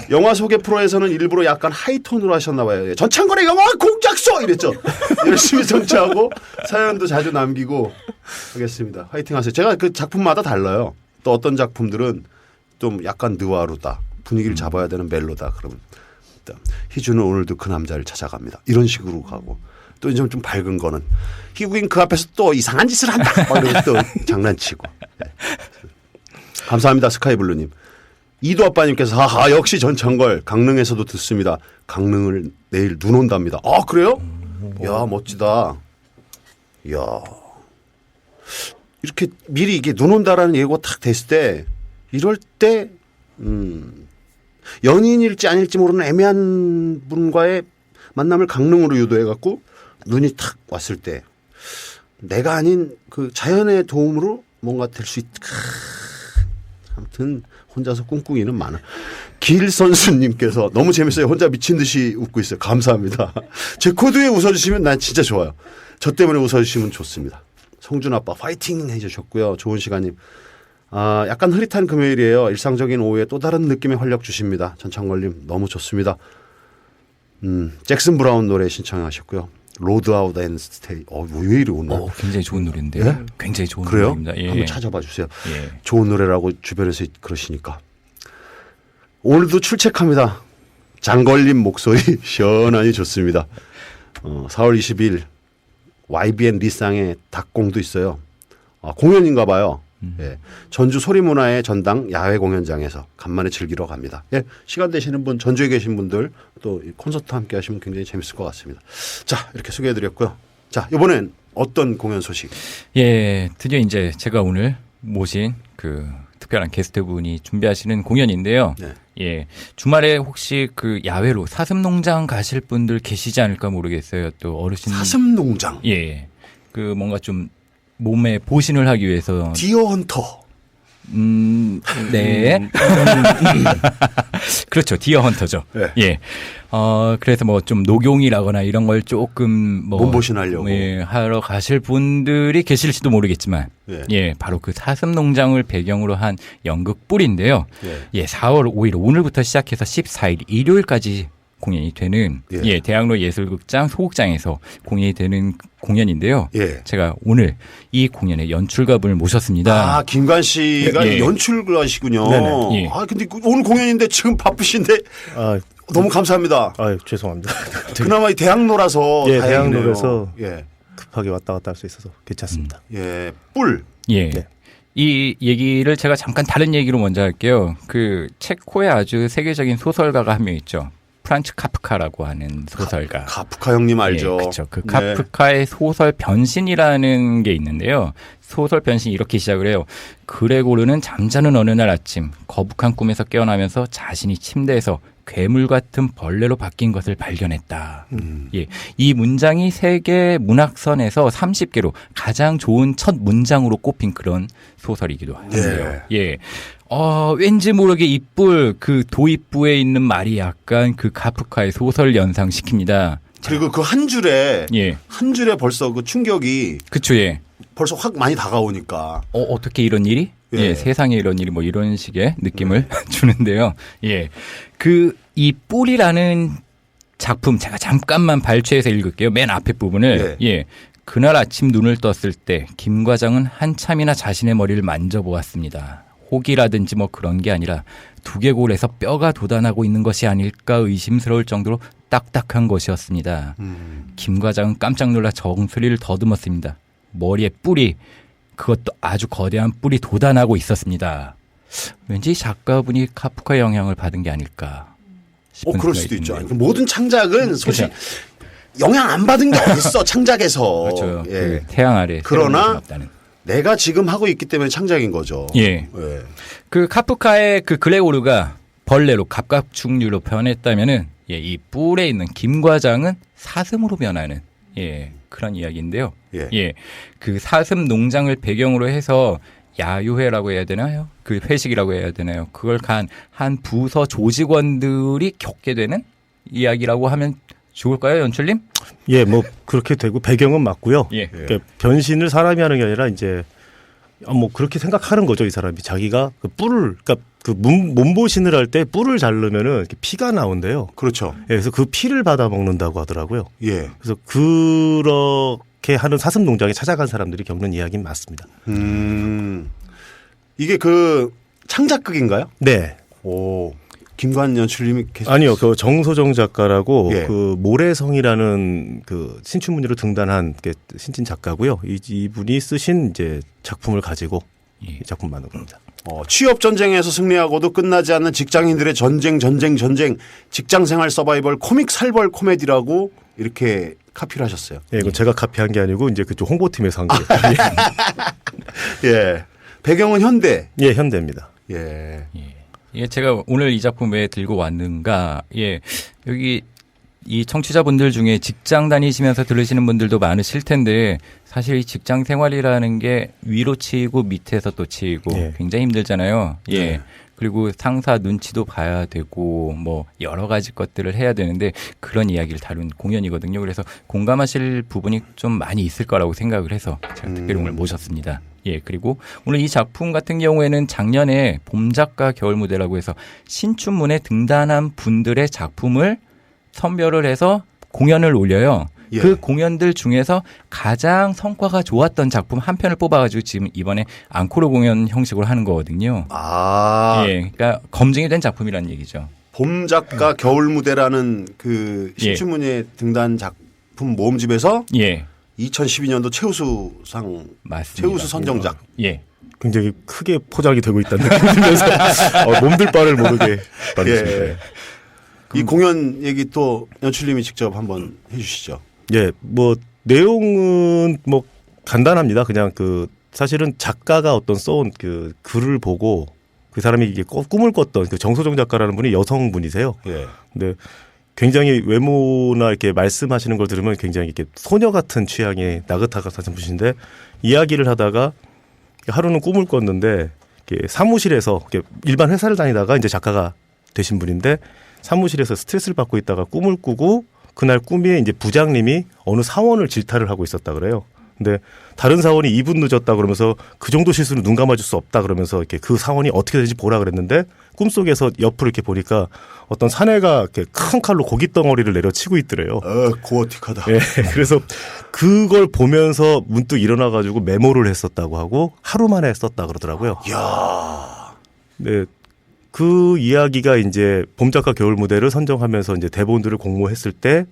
영화 소개 프로에서는 일부러 약간 하이톤으로 하셨나 봐요. 전창걸의 영화 공작소 이랬죠. 열심히 성취하고 사연도 자주 남기고 하겠습니다. 화이팅 하세요. 제가 그 작품마다 달라요. 또 어떤 작품들은 좀 약간 느와르다. 분위기를 잡아야 되는 멜로다. 그러면 희주는 오늘도 그 남자를 찾아갑니다. 이런 식으로 가고 또 이제 좀 밝은 거는 희국인 그 앞에서 또 이상한 짓을 한다. 막 이러면서 또 장난치고. 네. 감사합니다. 스카이블루님. 이도 아빠님께서 역시 전창걸 강릉에서도 듣습니다. 강릉을 내일 눈 온답니다. 그래요? 야 멋지다. 야 이렇게 미리 이게 눈 온다라는 예고가 탁 됐을 때 이럴 때 연인일지 아닐지 모르는 애매한 분과의 만남을 강릉으로 유도해 갖고 눈이 탁 왔을 때 내가 아닌 그 자연의 도움으로 뭔가 될 수 있다. 아무튼 혼자서 꿍꿍이는 많아. 길선수님께서 너무 재밌어요. 혼자 미친 듯이 웃고 있어요. 감사합니다. 제 코드에 웃어주시면 난 진짜 좋아요. 저 때문에 웃어주시면 좋습니다. 성준 아빠 파이팅 해주셨고요. 좋은 시간님. 약간 흐릿한 금요일이에요. 일상적인 오후에 또 다른 느낌의 활력 주십니다. 전창걸님 너무 좋습니다. 잭슨 브라운 노래 신청하셨고요. 로드 아웃 앤 스테이. 왜 이리 오늘? 굉장히 좋은 노래인데. 예? 굉장히 좋은 그래요? 노래입니다. 예. 한번 찾아봐 주세요. 예. 좋은 노래라고 주변에서 그러시니까. 오늘도 출첵합니다. 장걸림 목소리 시원하니 좋습니다. 4월 20일 YBN 리쌍의 닭공도 있어요. 공연인가 봐요. 예. 전주 소리문화의 전당 야외 공연장에서 간만에 즐기러 갑니다. 예. 시간 되시는 분, 전주에 계신 분들 또 콘서트 함께 하시면 굉장히 재밌을 것 같습니다. 자, 이렇게 소개해드렸고요. 자, 이번엔 어떤 공연 소식? 예, 드디어 이제 제가 오늘 모신 그 특별한 게스트분이 준비하시는 공연인데요. 네. 예, 주말에 혹시 그 야외로 사슴농장 가실 분들 계시지 않을까 모르겠어요. 또 어르신 사슴농장. 예, 그 뭔가 좀 몸에 보신을 하기 위해서 디어 헌터. 네. 그렇죠. 디어 헌터죠. 네. 예. 그래서 뭐 좀 녹용이라거나 이런 걸 조금 뭐 몸보신하려고. 예, 하러 가실 분들이 계실지도 모르겠지만 예. 예, 바로 그 사슴 농장을 배경으로 한 연극불인데요. 예. 예, 4월 5일 오늘부터 시작해서 14일 일요일까지 공연이 되는 예. 예, 대학로 예술극장 소극장에서 공연이 되는 공연인데요. 예. 제가 오늘 이 공연의 연출가분을 모셨습니다. 아, 김관 씨가 예. 연출가시군요. 네네. 예. 아, 근데 오늘 공연인데 지금 바쁘신데 아, 너무 감사합니다. 죄송합니다. 그나마 이 대학로라서 예, 다행이네요. 대학로라서 예. 급하게 왔다 갔다 할 수 있어서 괜찮습니다. 예. 뿔. 예. 네. 이 얘기를 제가 잠깐 다른 얘기로 먼저 할게요. 그 체코의 아주 세계적인 소설가가 한 명 있죠. 프란츠 카프카라고 하는 소설가. 카프카 형님 알죠? 예, 그렇죠. 그 네. 카프카의 소설 변신이라는 게 있는데요. 소설 변신이 이렇게 시작을 해요. 그레고르는 잠자는 어느 날 아침 거북한 꿈에서 깨어나면서 자신이 침대에서 괴물 같은 벌레로 바뀐 것을 발견했다. 예, 이 문장이 세계 문학선에서 30개로 가장 좋은 첫 문장으로 꼽힌 그런 소설이기도 한데요. 예. 왠지 모르게 이뿔 그 도입부에 있는 말이 약간 그 카프카의 소설 연상시킵니다. 그리고 그 한 줄에 예. 한 줄에 벌써 그 충격이 그쵸, 예. 벌써 확 많이 다가오니까. 어떻게 이런 일이? 예. 예, 세상에 이런 일이 뭐 이런 식의 느낌을 주는데요. 예. 이 뿔이라는 작품 제가 잠깐만 발췌해서 읽을게요. 맨 앞에 부분을. 예. 그날 아침 눈을 떴을 때 김 과장은 한참이나 자신의 머리를 만져보았습니다. 혹이라든지 뭐 그런 게 아니라 두개골에서 뼈가 돋아나고 있는 것이 아닐까 의심스러울 정도로 딱딱한 것이었습니다. 김 과장은 깜짝 놀라 정수리를 더듬었습니다. 머리에 뿔이, 그것도 아주 거대한 뿔이 돋아나고 있었습니다. 왠지 작가분이 카프카의 영향을 받은 게 아닐까 싶은 그럴 생각이 수도 있죠. 드는데요. 아니, 그 모든 창작은 솔직히 그렇죠. 영향 안 받은 게 어딨어, 창작에서. 그렇죠. 예. 그 태양 아래 그러나 없다는. 내가 지금 하고 있기 때문에 창작인 거죠. 예. 예. 그 카프카의 그 그레고르가 벌레로 갑각충류로 변했다면은 예, 이 뿔에 있는 김 과장은 사슴으로 변하는 그런 이야기인데요. 예. 그 사슴 농장을 배경으로 해서 야유회라고 해야 되나요? 그 회식이라고 해야 되나요? 그걸 간 한 부서 조직원들이 겪게 되는 이야기라고 하면 좋을까요, 연출님? 예, 뭐 그렇게 되고 배경은 맞고요. 예. 그러니까 변신을 사람이 하는 게 아니라 이제 뭐 그렇게 생각하는 거죠, 이 사람이. 자기가 그 뿔을, 그러니까 그 몸보신을 할 때 뿔을 자르면은 이렇게 피가 나온대요. 그렇죠. 예, 그래서 그 피를 받아 먹는다고 하더라고요. 예. 그래서 그렇게 하는 사슴 농장에 찾아간 사람들이 겪는 이야기는 맞습니다. 이게 그 창작극인가요? 네. 오. 김관 연출님이 계속. 아니요, 그 정소정 작가라고 예. 그 모래성이라는 그 신춘문예로 등단한 게 신진 작가고요. 이분이 쓰신 이제 작품을 가지고 이 작품 만든 겁니다. 취업 전쟁에서 승리하고도 끝나지 않는 직장인들의 전쟁, 직장 생활 서바이벌 코믹 살벌 코미디라고 이렇게 카피를 하셨어요. 예, 이건 제가 카피한 게 아니고 이제 그쪽 홍보팀에서 한 거예요. 예. 배경은 현대. 예, 현대입니다. 예. 예, 제가 오늘 이 작품 왜 들고 왔는가? 예, 여기 이 청취자분들 중에 직장 다니시면서 들으시는 분들도 많으실 텐데 사실 이 직장 생활이라는 게 위로 치이고 밑에서 또 치이고 예. 굉장히 힘들잖아요. 예. 네. 그리고 상사 눈치도 봐야 되고 뭐 여러 가지 것들을 해야 되는데 그런 이야기를 다룬 공연이거든요. 그래서 공감하실 부분이 좀 많이 있을 거라고 생각을 해서 제가 특별히 오늘 모셨습니다. 예, 그리고 오늘 이 작품 같은 경우에는 작년에 봄작가 겨울무대라고 해서 신춘문예 등단한 분들의 작품을 선별을 해서 공연을 올려요. 예. 그 공연들 중에서 가장 성과가 좋았던 작품 한 편을 뽑아가지고 지금 이번에 앙코르 공연 형식으로 하는 거거든요. 아. 예, 그러니까 검증이 된 작품이라는 얘기죠. 봄 작가 겨울 무대라는 그 신춘문예 등단 작품 모음집에서 예, 2012년도 최우수상 맞습니다. 최우수 선정작. 예. 굉장히 크게 포장이 되고 있다는 느낌이 들면서 몸둘 바를 모르게 만드십니다. 예. 이 공연 얘기 또 연출님이 직접 한번 해주시죠. 예, 뭐 내용은 뭐 간단합니다. 그냥 그 사실은 작가가 어떤 써온 그 글을 보고 그 사람이 이게 꿈을 꿨던 그 정소정 작가라는 분이 여성분이세요. 예. 근데 굉장히 외모나 이렇게 말씀하시는 걸 들으면 굉장히 이렇게 소녀 같은 취향의 나긋나긋한 분이신데 이야기를 하다가 하루는 꿈을 꿨는데 이렇게 사무실에서 이렇게 일반 회사를 다니다가 이제 작가가 되신 분인데 사무실에서 스트레스를 받고 있다가 꿈을 꾸고 그날 꿈에 이제 부장님이 어느 사원을 질타를 하고 있었다 그래요. 근데 다른 사원이 2분 늦었다 그러면서 그 정도 실수는 눈 감아줄 수 없다 그러면서 이렇게 그 사원이 어떻게 되는지 보라 그랬는데 꿈속에서 옆으로 이렇게 보니까 어떤 사내가 이렇게 큰 칼로 고기 덩어리를 내려치고 있더래요. 고어틱하다. 예, 그래서 그걸 보면서 문득 일어나가지고 메모를 했었다고 하고 하루 만에 썼다 그러더라고요. 이야. 네. 그 이야기가 이제 봄작가 겨울 무대를 선정하면서 이제 대본들을 공모했을 때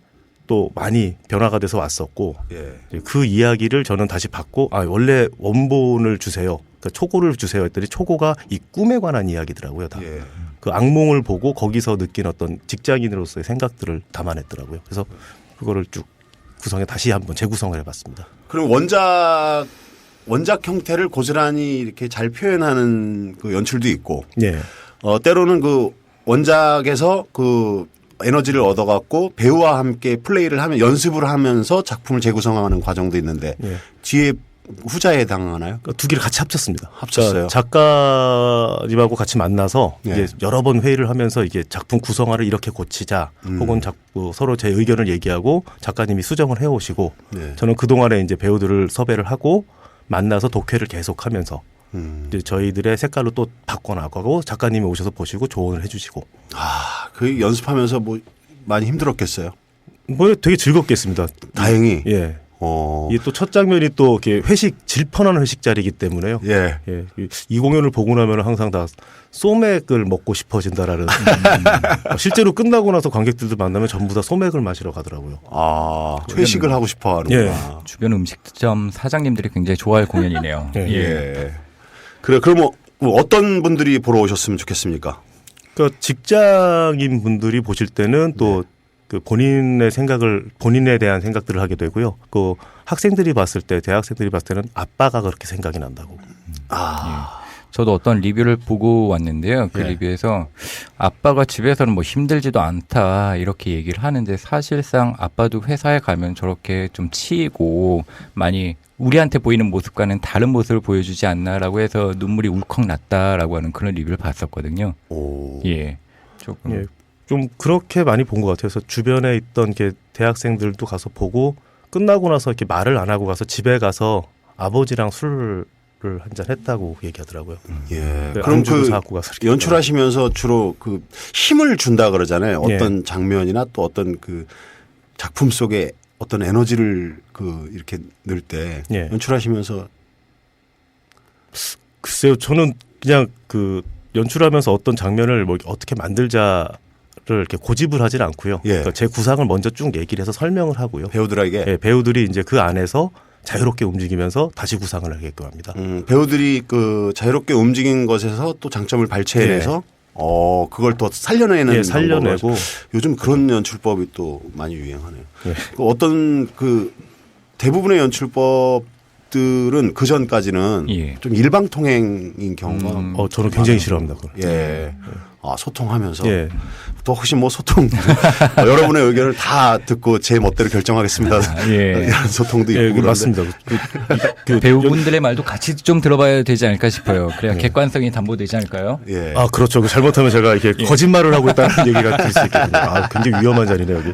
또 많이 변화가 돼서 왔었고 예. 그 이야기를 저는 다시 받고 원래 원본을 주세요. 그러니까 초고를 주세요 했더니 초고가 이 꿈에 관한 이야기더라고요. 다. 예. 그 악몽을 보고 거기서 느낀 어떤 직장인으로서의 생각들을 담아냈더라고요. 그래서 그거를 쭉 구성해 다시 한번 재구성을 해봤습니다. 그럼 원작 형태를 고스란히 이렇게 잘 표현하는 그 연출도 있고, 예. 때로는 그 원작에서 그 에너지를 얻어갖고 배우와 함께 플레이를 하면 연습을 하면서 작품을 재구성하는 과정도 있는데 예. 뒤에 후자에 해당하나요? 그러니까 두 개를 같이 합쳤습니다. 합쳤어요. 작가님하고 같이 만나서 예. 이제 여러 번 회의를 하면서 이게 작품 구성화를 이렇게 고치자, 혹은 서로 제 의견을 얘기하고 작가님이 수정을 해오시고, 네. 저는 그 동안에 이제 배우들을 섭외를 하고 만나서 독해를 계속하면서 이제 저희들의 색깔로 또 바꿔나가고 작가님이 오셔서 보시고 조언을 해주시고. 그 연습하면서 뭐 많이 힘들었겠어요. 뭐 되게 즐겁게 했습니다. 다행히. 예. 어. 이게 또 첫 장면이 또 이렇게 질펀한 회식 자리이기 때문에요. 예. 예. 이 공연을 보고 나면 항상 다 소맥을 먹고 싶어진다라는. 실제로 끝나고 나서 관객들도 만나면 전부 다 소맥을 마시러 가더라고요. 회식을 하고 싶어 하는구나. 예. 주변 음식점 사장님들이 굉장히 좋아할 공연이네요. 예. 예. 그래, 그럼 뭐 어떤 분들이 보러 오셨으면 좋겠습니까? 그러니까 직장인 분들이 보실 때는 또 그 본인에 대한 생각들을 하게 되고요. 그 학생들이 봤을 때, 대학생들이 봤을 때는 아빠가 그렇게 생각이 난다고. 저도 어떤 리뷰를 보고 왔는데요. 그 예. 리뷰에서 아빠가 집에서는 뭐 힘들지도 않다 이렇게 얘기를 하는데 사실상 아빠도 회사에 가면 저렇게 좀 치이고 많이 우리한테 보이는 모습과는 다른 모습을 보여주지 않나라고 해서 눈물이 울컥 났다라고 하는 그런 리뷰를 봤었거든요. 예. 조금. 예. 좀 그렇게 많이 본 것 같아요. 그래서 주변에 있던 이렇게 대학생들도 가서 보고 끝나고 나서 이렇게 말을 안 하고 가서 집에 가서 아버지랑 술을 한잔 했다고 얘기하더라고요. 예. 그 그럼 안주도 그 사갖고 가서 이렇게 연출하시면서 주로 그 힘을 준다 그러잖아요. 예. 어떤 장면이나 또 어떤 그 작품 속에 어떤 에너지를 그 이렇게 넣을 때 예. 연출하시면서 글쎄요, 저는 그냥 그 연출하면서 어떤 장면을 뭐 어떻게 만들자를 이렇게 고집을 하진 않고요. 예. 그러니까 제 구상을 먼저 쭉 얘기를 해서 설명을 하고요. 배우들에게 예, 배우들이 이제 그 안에서 자유롭게 움직이면서 다시 구상을 하게끔 합니다. 배우들이 그 자유롭게 움직인 것에서 또 장점을 발췌해내서 그걸 또 살려내는 예, 살려내고 방법을. 요즘 그런 연출법이 또 많이 유행하네요. 예. 그 어떤 그 대부분의 연출법들은 그 전까지는 예. 좀 일방통행인 경우가 저는 굉장히 싫어합니다. 그걸. 예. 소통하면서 예. 또 혹시 뭐 소통 여러분의 의견을 다 듣고 제 멋대로 결정하겠습니다. 예. 이런 소통도 있고 예, 그런데. 맞습니다. 배우분들의 말도 같이 좀 들어봐야 되지 않을까 싶어요. 그래야 객관성이 담보되지 않을까요? 예. 그렇죠. 잘못하면 제가 이렇게 거짓말을 하고 있다는 얘기가 될 수 있겠네요. 굉장히 위험한 자리네요, 여기.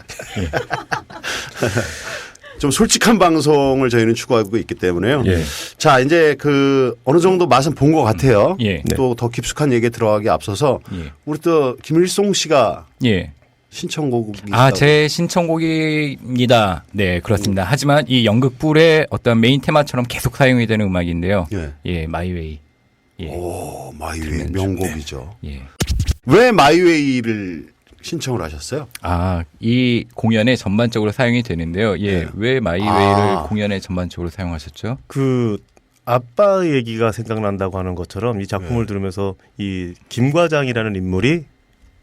좀 솔직한 방송을 저희는 추구하고 있기 때문에요. 예. 자, 이제 그 어느 정도 맛은 본 것 같아요. 예. 또 더 깊숙한 얘기에 들어가기 앞서서 예. 우리 또 김일송 씨가 예. 신청곡이 제 신청곡입니다. 네, 그렇습니다. 하지만 이 연극불의 어떤 메인 테마처럼 계속 사용이 되는 음악인데요. 예. 예, 마이웨이. 예. 오, 마이웨이 들으면 명곡이죠. 예. 왜 마이웨이를 신청을 하셨어요? 이 공연에 전반적으로 사용이 되는데요. 예. 네. 왜 마이웨이를 공연에 전반적으로 사용하셨죠? 그 아빠 얘기가 생각난다고 하는 것처럼 이 작품을 들으면서 이 김 과장이라는 인물이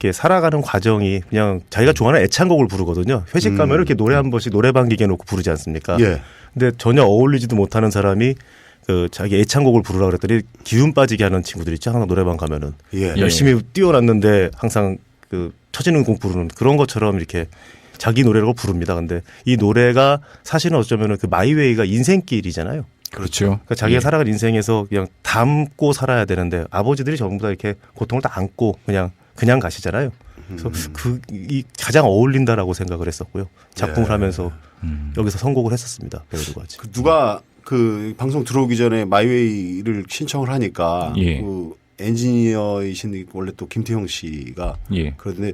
이렇게 살아가는 과정이 그냥 자기가 좋아하는 애창곡을 부르거든요. 회식 가면 이렇게 노래 한 번씩 노래방 기계 놓고 부르지 않습니까? 예. 근데 전혀 어울리지도 못하는 사람이 그 자기 애창곡을 부르라 그랬더니 기운 빠지게 하는 친구들 있죠. 항상 노래방 가면은 예. 열심히 뛰어났는데 항상 그 처지는 곡 부르는 그런 것처럼 이렇게 자기 노래를 부릅니다. 근데 이 노래가 사실은 어쩌면은 그 마이웨이가 인생길이잖아요. 그렇죠. 그러니까 자기가 예. 살아간 인생에서 그냥 담고 살아야 되는데 아버지들이 전부 다 이렇게 고통을 다 안고 그냥 가시잖아요. 그래서 이 가장 어울린다라고 생각을 했었고요. 작품을 예. 하면서 여기서 선곡을 했었습니다. 배우들과 같이. 그 누가 그 방송 들어오기 전에 마이웨이를 신청을 하니까 예. 그 엔지니어이신 원래 또 김태형 씨가 예. 그런데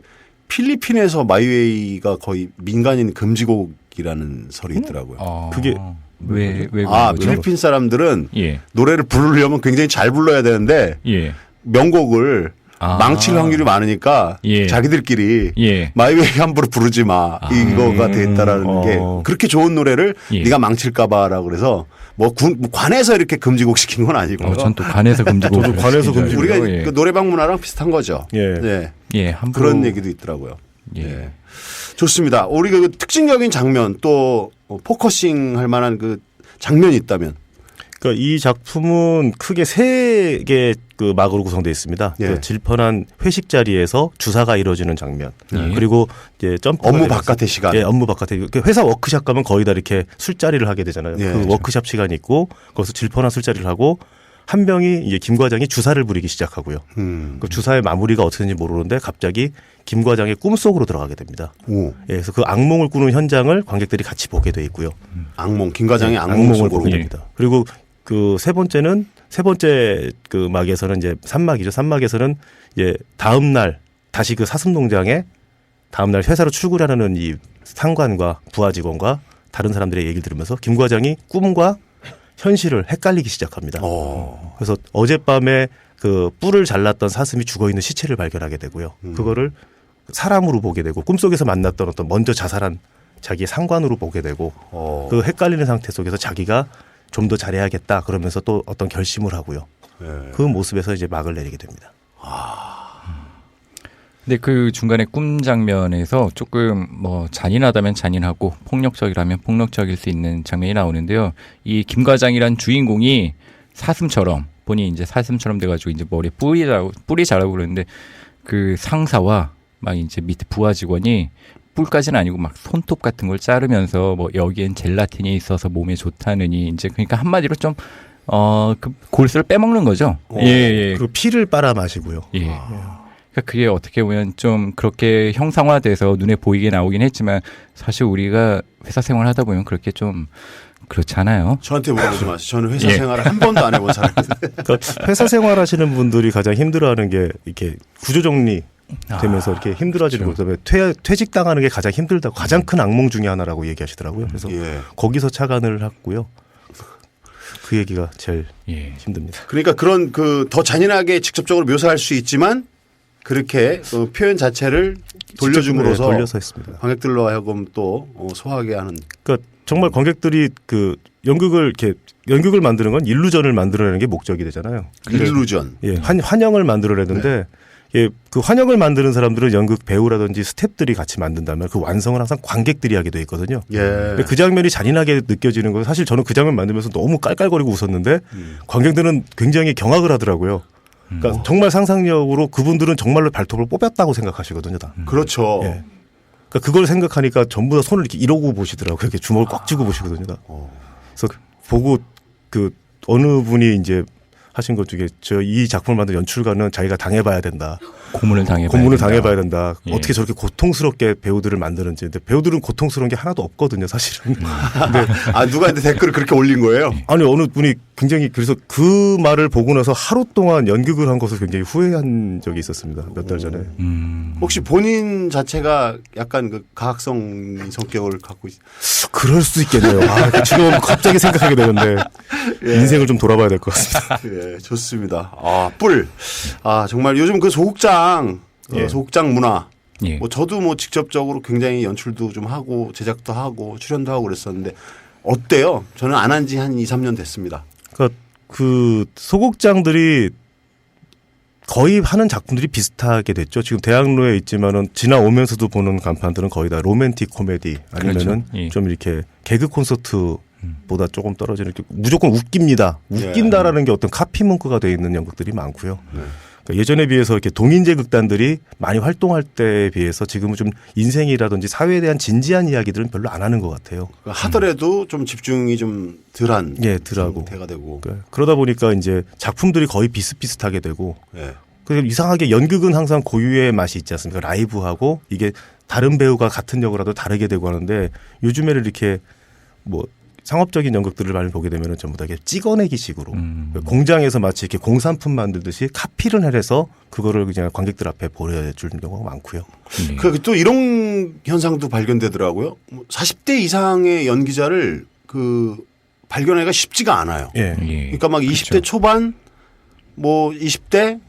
필리핀에서 마이웨이가 거의 민간인 금지곡이라는 설이 있더라고요. 그게 왜 아, 그런 거죠? 필리핀 사람들은 예. 노래를 부르려면 굉장히 잘 불러야 되는데 예. 명곡을 아. 망칠 확률이 많으니까 예. 자기들끼리 예. 마이웨이 함부로 부르지 마 이거가 돼 있다라는 게 그렇게 좋은 노래를 예. 네가 망칠까봐라고 그래서 뭐 관에서 이렇게 금지곡 시킨 건 아니고요. 전 또 관에서 금지곡. 저도 관에서 금지곡. 우리가 예. 그 노래방 문화랑 비슷한 거죠. 예. 네. 예, 함부로 그런 얘기도 있더라고요. 예. 예. 좋습니다. 우리가 그 특징적인 장면 또 포커싱 할 만한 그 장면이 있다면. 그러니까 이 작품은 크게 세 개 그 막으로 구성되어 있습니다. 예. 그 질펀한 회식 자리에서 주사가 이루어지는 장면. 예. 그리고 이제 점프 업무 바깥의 시간. 예, 업무 바깥에 그 회사 워크샵 가면 거의 다 이렇게 술자리를 하게 되잖아요. 예, 그 그렇죠. 워크샵 시간이 있고 거기서 질펀한 술자리를 하고 한 명이 이제 김 과장이 주사를 부리기 시작하고요. 그 주사의 마무리가 어떻게 되는지 모르는데 갑자기 김 과장의 꿈속으로 들어가게 됩니다. 오. 예, 그래서 그 악몽을 꾸는 현장을 관객들이 같이 보게 돼 있고요. 악몽 김 과장의 악몽 악몽을 속으로. 보게 됩니다. 그리고 그 세 번째 그 막에서는 이제 3막이죠. 3막에서는 이제 다음 날 다시 그 사슴 농장에 다음 날 회사로 출근하는 이 상관과 부하 직원과 다른 사람들의 얘기를 들으면서 김 과장이 꿈과 현실을 헷갈리기 시작합니다. 그래서 어젯밤에 그 뿔을 잘랐던 사슴이 죽어 있는 시체를 발견하게 되고요. 그거를 사람으로 보게 되고 꿈속에서 만났던 어떤 먼저 자살한 자기의 상관으로 보게 되고 그 헷갈리는 상태 속에서 자기가 좀 더 잘해야겠다 그러면서 또 어떤 결심을 하고요. 그 모습에서 이제 막을 내리게 됩니다. 근데 그 중간에 꿈 장면에서 조금 뭐 잔인하다면 잔인하고 폭력적이라면 폭력적일 수 있는 장면이 나오는데요. 이 김 과장이란 주인공이 사슴처럼 본인이 이제 사슴처럼 돼가지고 이제 머리에 뿔이 자라고 그러는데 그 상사와 막 이제 밑에 부하 직원이 뿔까지는 아니고 막 손톱 같은 걸 자르면서 뭐 여기엔 젤라틴이 있어서 몸에 좋다느니 이제 그러니까 한마디로 좀 그 골수를 빼먹는 거죠. 예. 그리고 피를 빨아 마시고요. 예. 그러니까 그게 어떻게 보면 좀 그렇게 형상화돼서 눈에 보이게 나오긴 했지만 사실 우리가 회사 생활하다 보면 그렇게 좀 그렇잖아요. 저한테 물어보지 마세요. 저는 회사 예. 생활을 한 번도 안 해본 사람인데. 그러니까 회사 생활하시는 분들이 가장 힘들어하는 게 이렇게 구조 정리 되면서 이렇게 힘들어지는 거 그다음에 퇴직 당하는 게 가장 힘들다고 가장 큰 악몽 중에 하나라고 얘기하시더라고요. 그래서 예. 거기서 착안을 했고요. 그 얘기가 제일 예. 힘듭니다. 그러니까 그런 그 더 잔인하게 직접적으로 묘사할 수 있지만 그렇게 표현 자체를 돌려줌으로써 네, 돌려서 했습니다. 관객들로 하여금 또 소화하게 하는. 그러니까 정말 관객들이 그 연극을 만드는 건 일루전을 만들어내는 게 목적이 되잖아요. 일루전. 예, 환영을 만들어내는데 예, 그 환영을 만드는 사람들은 연극 배우라든지 스태프들이 같이 만든다면 그 완성은 항상 관객들이 하게 돼 있거든요. 예. 그 장면이 잔인하게 느껴지는 건 사실 저는 그 장면 만들면서 너무 깔깔거리고 웃었는데 관객들은 굉장히 경악을 하더라고요. 그러니까 정말 상상력으로 그분들은 정말로 발톱을 뽑았다고 생각하시거든요. 다. 그렇죠. 예. 그러니까 그걸 생각하니까 전부 다 손을 이렇게 이러고 보시더라고요. 이렇게 주먹을 꽉 쥐고 보시거든요. 다. 그래서 보고 그 어느 분이 이제 하신 것 중에 저 이 작품을 만든 연출가는 자기가 당해봐야 된다. 고문을 당해봐야 된다. 예. 어떻게 저렇게 고통스럽게 배우들을 만드는지. 근데 배우들은 고통스러운 게 하나도 없거든요, 사실은. 근데 아 누가 근데 댓글을 그렇게 올린 거예요? 아니 어느 분이 굉장히 그래서 그 말을 보고 나서 하루 동안 연극을 한 것을 굉장히 후회한 적이 있었습니다. 몇 달 전에. 혹시 본인 자체가 약간 그 가학성 성격을 갖고 그럴 수 있겠네요. 아, 지금 갑자기 생각하게 되는데 인생을 좀 돌아봐야 될 것 같습니다. 예, 좋습니다. 아, 뿔. 아, 정말 요즘 그 소극장, 예. 소극장 문화. 예. 뭐 저도 뭐 직접적으로 굉장히 연출도 좀 하고 제작도 하고 출연도 하고 그랬었는데 어때요? 저는 안 한 지 한 2, 3년 됐습니다. 그러니까 그 소극장들이 거의 하는 작품들이 비슷하게 됐죠. 지금 대학로에 있지만은 지나오면서도 보는 간판들은 거의 다 로맨틱 코미디 아니면은 그렇죠. 예. 좀 이렇게 개그 콘서트보다 조금 떨어지는 이렇게 무조건 웃깁니다. 웃긴다라는 게 어떤 카피 문구가 되어 있는 연극들이 많고요. 그러니까 예전에 비해서 이렇게 동인제 극단들이 많이 활동할 때에 비해서 지금은 좀 인생이라든지 사회에 대한 진지한 이야기들은 별로 안 하는 것 같아요. 그러니까 하더라도 좀 집중이 좀 덜한 예, 덜하고. 상태가 되고. 그러다 보니까 이제 작품들이 거의 비슷비슷하게 되고 예. 그래서 이상하게 연극은 항상 고유의 맛이 있지 않습니까? 라이브하고 이게 다른 배우가 같은 역을 하도 다르게 되고 하는데 요즘에는 이렇게 뭐 상업적인 연극들을 많이 보게 되면 전부 다 이렇게 찍어내기 식으로 공장에서 마치 이렇게 공산품 만들듯이 카피를 해서 그거를 그냥 관객들 앞에 보여주는 경우가 많고요. 또 이런 현상도 발견되더라고요. 40대 이상의 연기자를 발견하기가 쉽지가 않아요. 예. 그러니까 막 20대 초반, 뭐 20대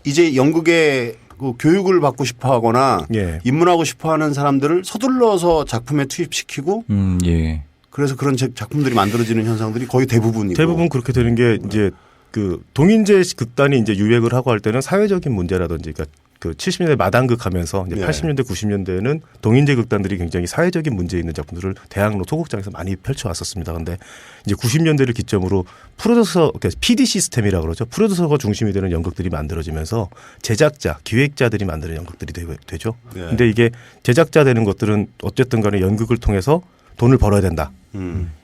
이제 연극에 교육을 받고 싶어 하거나 예. 입문하고 싶어 하는 사람들을 서둘러서 작품에 투입시키고 예. 그래서 그런 작품들이 만들어지는 현상들이 거의 대부분이고. 대부분 그렇게 되는 게 이제 그 동인제 극단이 이제 유행을 하고 할 때는 사회적인 문제라든지 그러니까 그 70년대 마당극 하면서 이제 예. 80년대 90년대에는 동인제 극단들이 굉장히 사회적인 문제 있는 작품들을 대학로 소극장에서 많이 펼쳐왔었습니다. 그런데 이제 90년대를 기점으로 프로듀서 그러니까 PD 시스템이라고 그러죠. 프로듀서가 중심이 되는 연극들이 만들어지면서 제작자, 기획자들이 만드는 연극들이 되죠. 예. 근데 이게 제작자 되는 것들은 어쨌든 간에 연극을 통해서 돈을 벌어야 된다.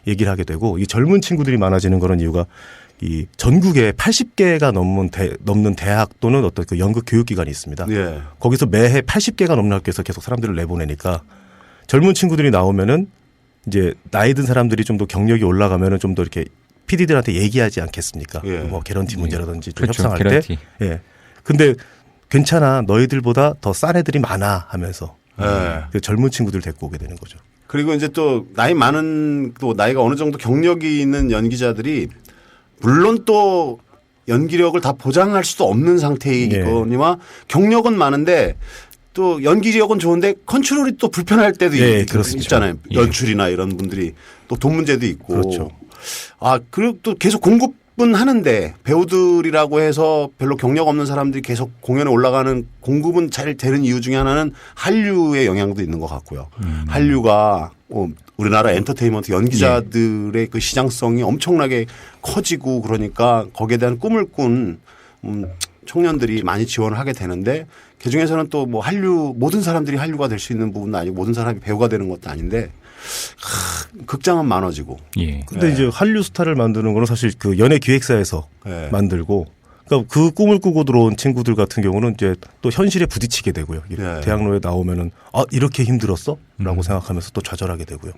얘기를 하게 되고 이 젊은 친구들이 많아지는 그런 이유가 이 전국에 80개가 넘는 대학 또는 어떤 그 연극 교육기관이 있습니다. 예. 거기서 매해 80개가 넘는 학교에서 계속 사람들을 내보내니까 젊은 친구들이 나오면은 이제 나이 든 사람들이 좀 더 경력이 올라가면은 좀 더 이렇게 PD들한테 얘기하지 않겠습니까? 예. 뭐 개런티 문제라든지 좀 그렇죠. 협상할 개런티. 때. 예. 근데 괜찮아. 너희들보다 더 싼 애들이 많아 하면서 예. 그 젊은 친구들 데리고 오게 되는 거죠. 그리고 이제 또 나이 많은 또 나이가 어느 정도 경력이 있는 연기자들이 물론 또 연기력을 다 보장할 수도 없는 상태이거니와 경력은 많은데 또 연기력은 좋은데 컨트롤이 또 불편할 때도 예, 그렇습니다. 있잖아요. 예. 연출이나 이런 분들이 또 돈 문제도 있고. 그렇죠. 그리고 또 계속 공급은 하는데 배우들이라고 해서 별로 경력 없는 사람들이 계속 공연에 올라가는 공급은 잘 되는 이유 중에 하나는 한류의 영향도 있는 것 같고요. 한류가 우리나라 엔터테인먼트 연기자들의 그 시장성이 엄청나게 커지고 그러니까 거기에 대한 꿈을 꾼 청년들이 많이 지원을 하게 되는데 그중에서는 또 뭐 모든 사람들이 한류가 될 수 있는 부분도 아니고 모든 사람이 배우가 되는 것도 아닌데 극장은 많아지고. 예. 근데 이제 한류 스타를 만드는 거는 사실 그 연예 기획사에서 예. 만들고 그러니까 그 꿈을 꾸고 들어온 친구들 같은 경우는 이제 또 현실에 부딪히게 되고요. 예. 대학로에 나오면은 이렇게 힘들었어? 라고 생각하면서 또 좌절하게 되고요.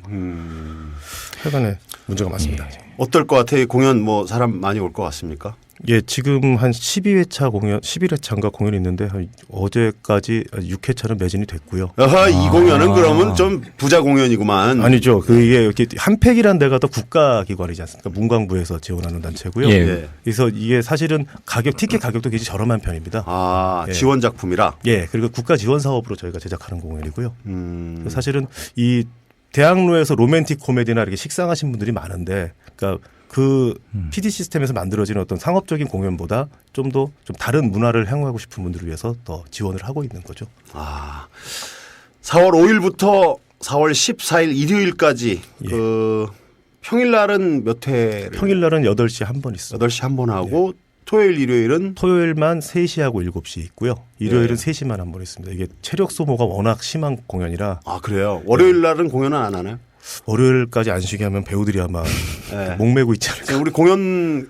하여간에 문제가 많습니다. 어떨 것 같아요? 공연 뭐 사람 많이 올 것 같습니까? 예, 지금 한 12회차 공연, 11회차인가 공연이 있는데 어제까지 6회차는 매진이 됐고요. 이 공연은 그러면 좀 부자 공연이구만. 아니죠. 이게 이렇게 한팩이라는 데가 또 국가기관이지 않습니까? 문광부에서 지원하는 단체고요. 예. 그래서 이게 사실은 티켓 가격도 굉장히 저렴한 편입니다. 예. 지원 작품이라. 예, 그리고 국가 지원 사업으로 저희가 제작하는 공연이고요. 사실은 이 대학로에서 로맨틱 코미디나 이렇게 식상하신 분들이 많은데, 그러니까 그 PD 시스템에서 만들어지는 어떤 상업적인 공연보다 좀 더 좀 다른 문화를 향유하고 싶은 분들을 위해서 더 지원을 하고 있는 거죠. 4월 5일부터 4월 14일 일요일까지 그 평일날은 몇 회를? 평일날은 8시에 한 번 있어요. 8시 한 번 하고 토요일 일요일은 토요일만 3시하고 7시 있고요. 일요일은 3시만 한 번 있습니다. 이게 체력 소모가 워낙 심한 공연이라. 그래요. 월요일 날은 공연은 안 하나요? 월요일까지 안 쉬게 하면 배우들이 아마 목매고 있지 않을까. 우리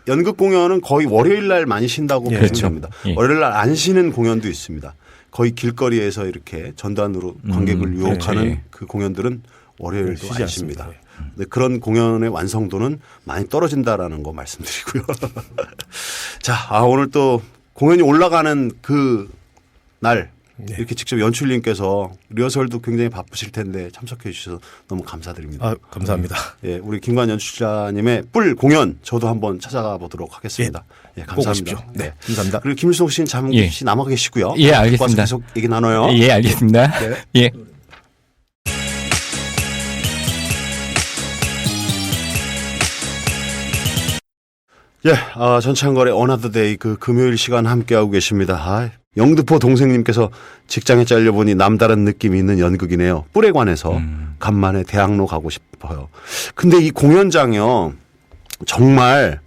연극 공연은 거의 월요일 날 많이 쉰다고 보시면 그렇죠. 됩니다. 예. 월요일 날 안 쉬는 공연도 있습니다. 거의 길거리에서 이렇게 전단으로 관객을 유혹하는 예. 그 공연들은 월요일도 쉬지 안 쉽니다. 않습니다. 근데 그런 공연의 완성도는 많이 떨어진다라는 거 말씀드리고요. 자, 오늘 또 공연이 올라가는 그 날 이렇게 직접 연출님께서 리허설도 굉장히 바쁘실 텐데 참석해 주셔서 너무 감사드립니다. 감사합니다. 예, 우리 김관 연출자님의 뿔 공연 저도 한번 찾아가 보도록 하겠습니다. 예, 꼭 감사합니다. 오십시오. 네, 감사합니다. 그리고 김일성 씨는 잠시 남아 계시고요. 예, 알겠습니다. 계속 얘기 나눠요. 예, 알겠습니다. 예. 예, 전창걸의 Another Day 그 금요일 시간 함께하고 계십니다. 영등포 동생님께서 직장에 잘려보니 남다른 느낌이 있는 연극이네요. 뿔에 관해서 간만에 대학로 가고 싶어요. 근데 이 공연장이요. 정말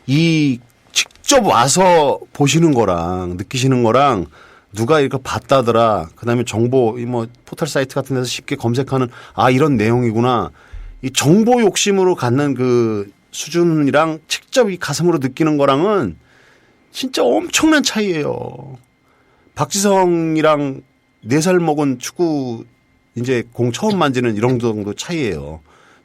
이 직접 와서 보시는 거랑 느끼시는 거랑 누가 이렇게 봤다더라. 그다음에 정보 뭐 포털 사이트 같은 데서 쉽게 검색하는 이런 내용이구나. 이 정보 욕심으로 갖는 그 수준이랑 직접 이 가슴으로 느끼는 거랑은 진짜 엄청난 차이예요. 박지성이랑 4살 먹은 축구 이제 공 처음 만지는 이런 정도 차이예요.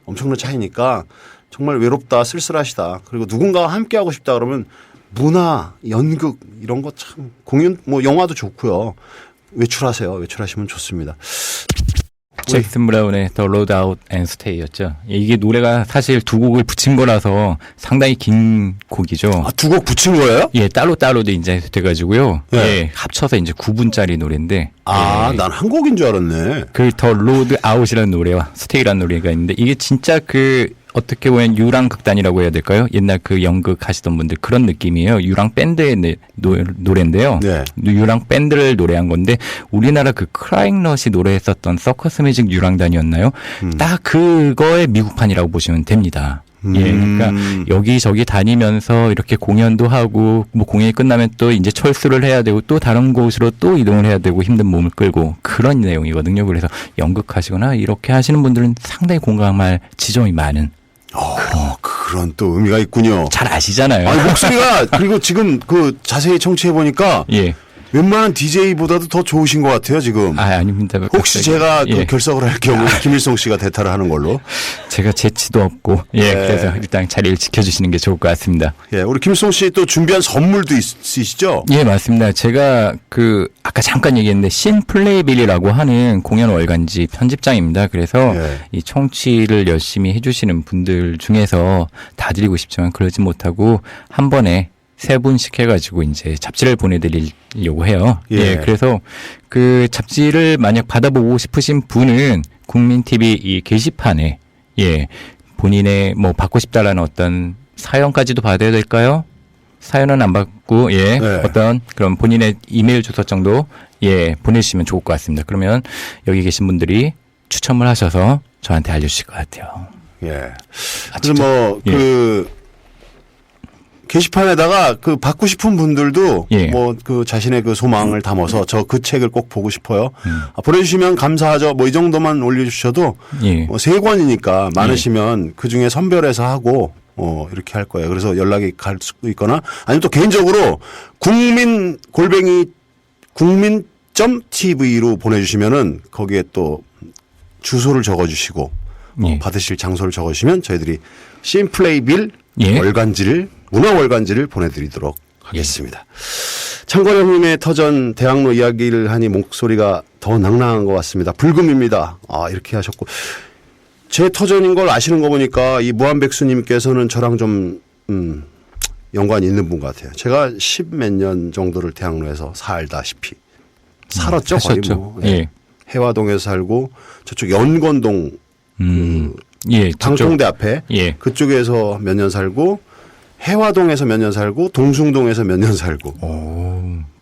엄청난 차이니까 정말 외롭다, 쓸쓸하시다. 그리고 누군가와 함께 하고 싶다 그러면 문화, 연극 이런 거 참 공연 뭐 영화도 좋고요. 외출하세요. 외출하시면 좋습니다. 잭슨 브라운의 The Road Out and Stay였죠. 이게 노래가 사실 두 곡을 붙인 거라서 상당히 긴 곡이죠. 2곡 붙인 거예요? 예, 따로따로도 이제 돼가지고요. 네. 예, 합쳐서 이제 9분짜리 노래인데. 예. 난 한 곡인 줄 알았네. 그 The Road Out이라는 노래와 Stay라는 노래가 있는데 이게 진짜 어떻게 보면 유랑 극단이라고 해야 될까요? 옛날 그 연극 하시던 분들 그런 느낌이에요. 유랑 밴드의 노래인데요. 네. 유랑 밴드를 노래한 건데 우리나라 그 크라잉넛이 노래했었던 서커스 매직 유랑단이었나요? 딱 그거의 미국판이라고 보시면 됩니다. 예, 그러니까 여기저기 다니면서 이렇게 공연도 하고 뭐 공연이 끝나면 또 이제 철수를 해야 되고 또 다른 곳으로 또 이동을 해야 되고 힘든 몸을 끌고 그런 내용이거든요. 그래서 연극하시거나 이렇게 하시는 분들은 상당히 공감할 지점이 많은 그런 또 의미가 있군요. 잘 아시잖아요. 목소리가 그리고 지금 그 자세히 청취해 보니까 예. 웬만한 DJ보다도 더 좋으신 것 같아요, 지금. 아닙니다. 혹시 제가 예. 그 결석을 할 경우 김일성 씨가 대타를 하는 걸로. 제가 재치도 없고 예, 그래서 일단 자리를 지켜주시는 게 좋을 것 같습니다. 예, 우리 김일성 씨 또 준비한 선물도 있으시죠? 예, 맞습니다. 제가 아까 잠깐 얘기했는데 신플레이빌이라고 하는 공연 월간지 편집장입니다. 그래서 예. 이 청취를 열심히 해주시는 분들 중에서 다 드리고 싶지만 그러지 못하고 한 번에 3분씩 해가지고 이제 잡지를 보내드리려고 해요. 예. 예, 그래서 그 잡지를 만약 받아보고 싶으신 분은 국민TV 이 게시판에 예, 본인의 뭐 받고 싶다라는 어떤 사연까지도 받아야 될까요? 사연은 안 받고 예, 네. 어떤 그런 본인의 이메일 주소 정도 예, 보내주시면 좋을 것 같습니다. 그러면 여기 계신 분들이 추첨을 하셔서 저한테 알려주실 것 같아요. 예. 진짜? 그래서 게시판에다가 받고 싶은 분들도 예. 자신의 그 소망을 담아서 저 그 책을 꼭 보고 싶어요. 보내주시면 감사하죠. 이 정도만 올려주셔도 예. 3권이니까 많으시면 그 중에 선별해서 하고 이렇게 할 거예요. 그래서 연락이 갈 수도 있거나 아니면 또 개인적으로 국민.tv로 보내주시면은 거기에 또 주소를 적어주시고 예. 받으실 장소를 적어주시면 저희들이 신플레이빌 예. 문화 월간지를 보내드리도록 하겠습니다. 창걸 형님의 터전 대학로 이야기를 하니 목소리가 더 낭낭한 것 같습니다. 불금입니다. 이렇게 하셨고 제 터전인 걸 아시는 거 보니까 이 무한백수님께서는 저랑 좀 연관이 있는 분 같아요. 제가 10몇 년 정도를 대학로에서 살다시피 살았죠. 거의 하셨죠. 뭐. 예. 해화동에서 살고 저쪽 연건동 예, 방통대 앞에 예. 그쪽에서 몇 년 살고 해화동에서 몇 년 살고 동숭동에서 몇 년 살고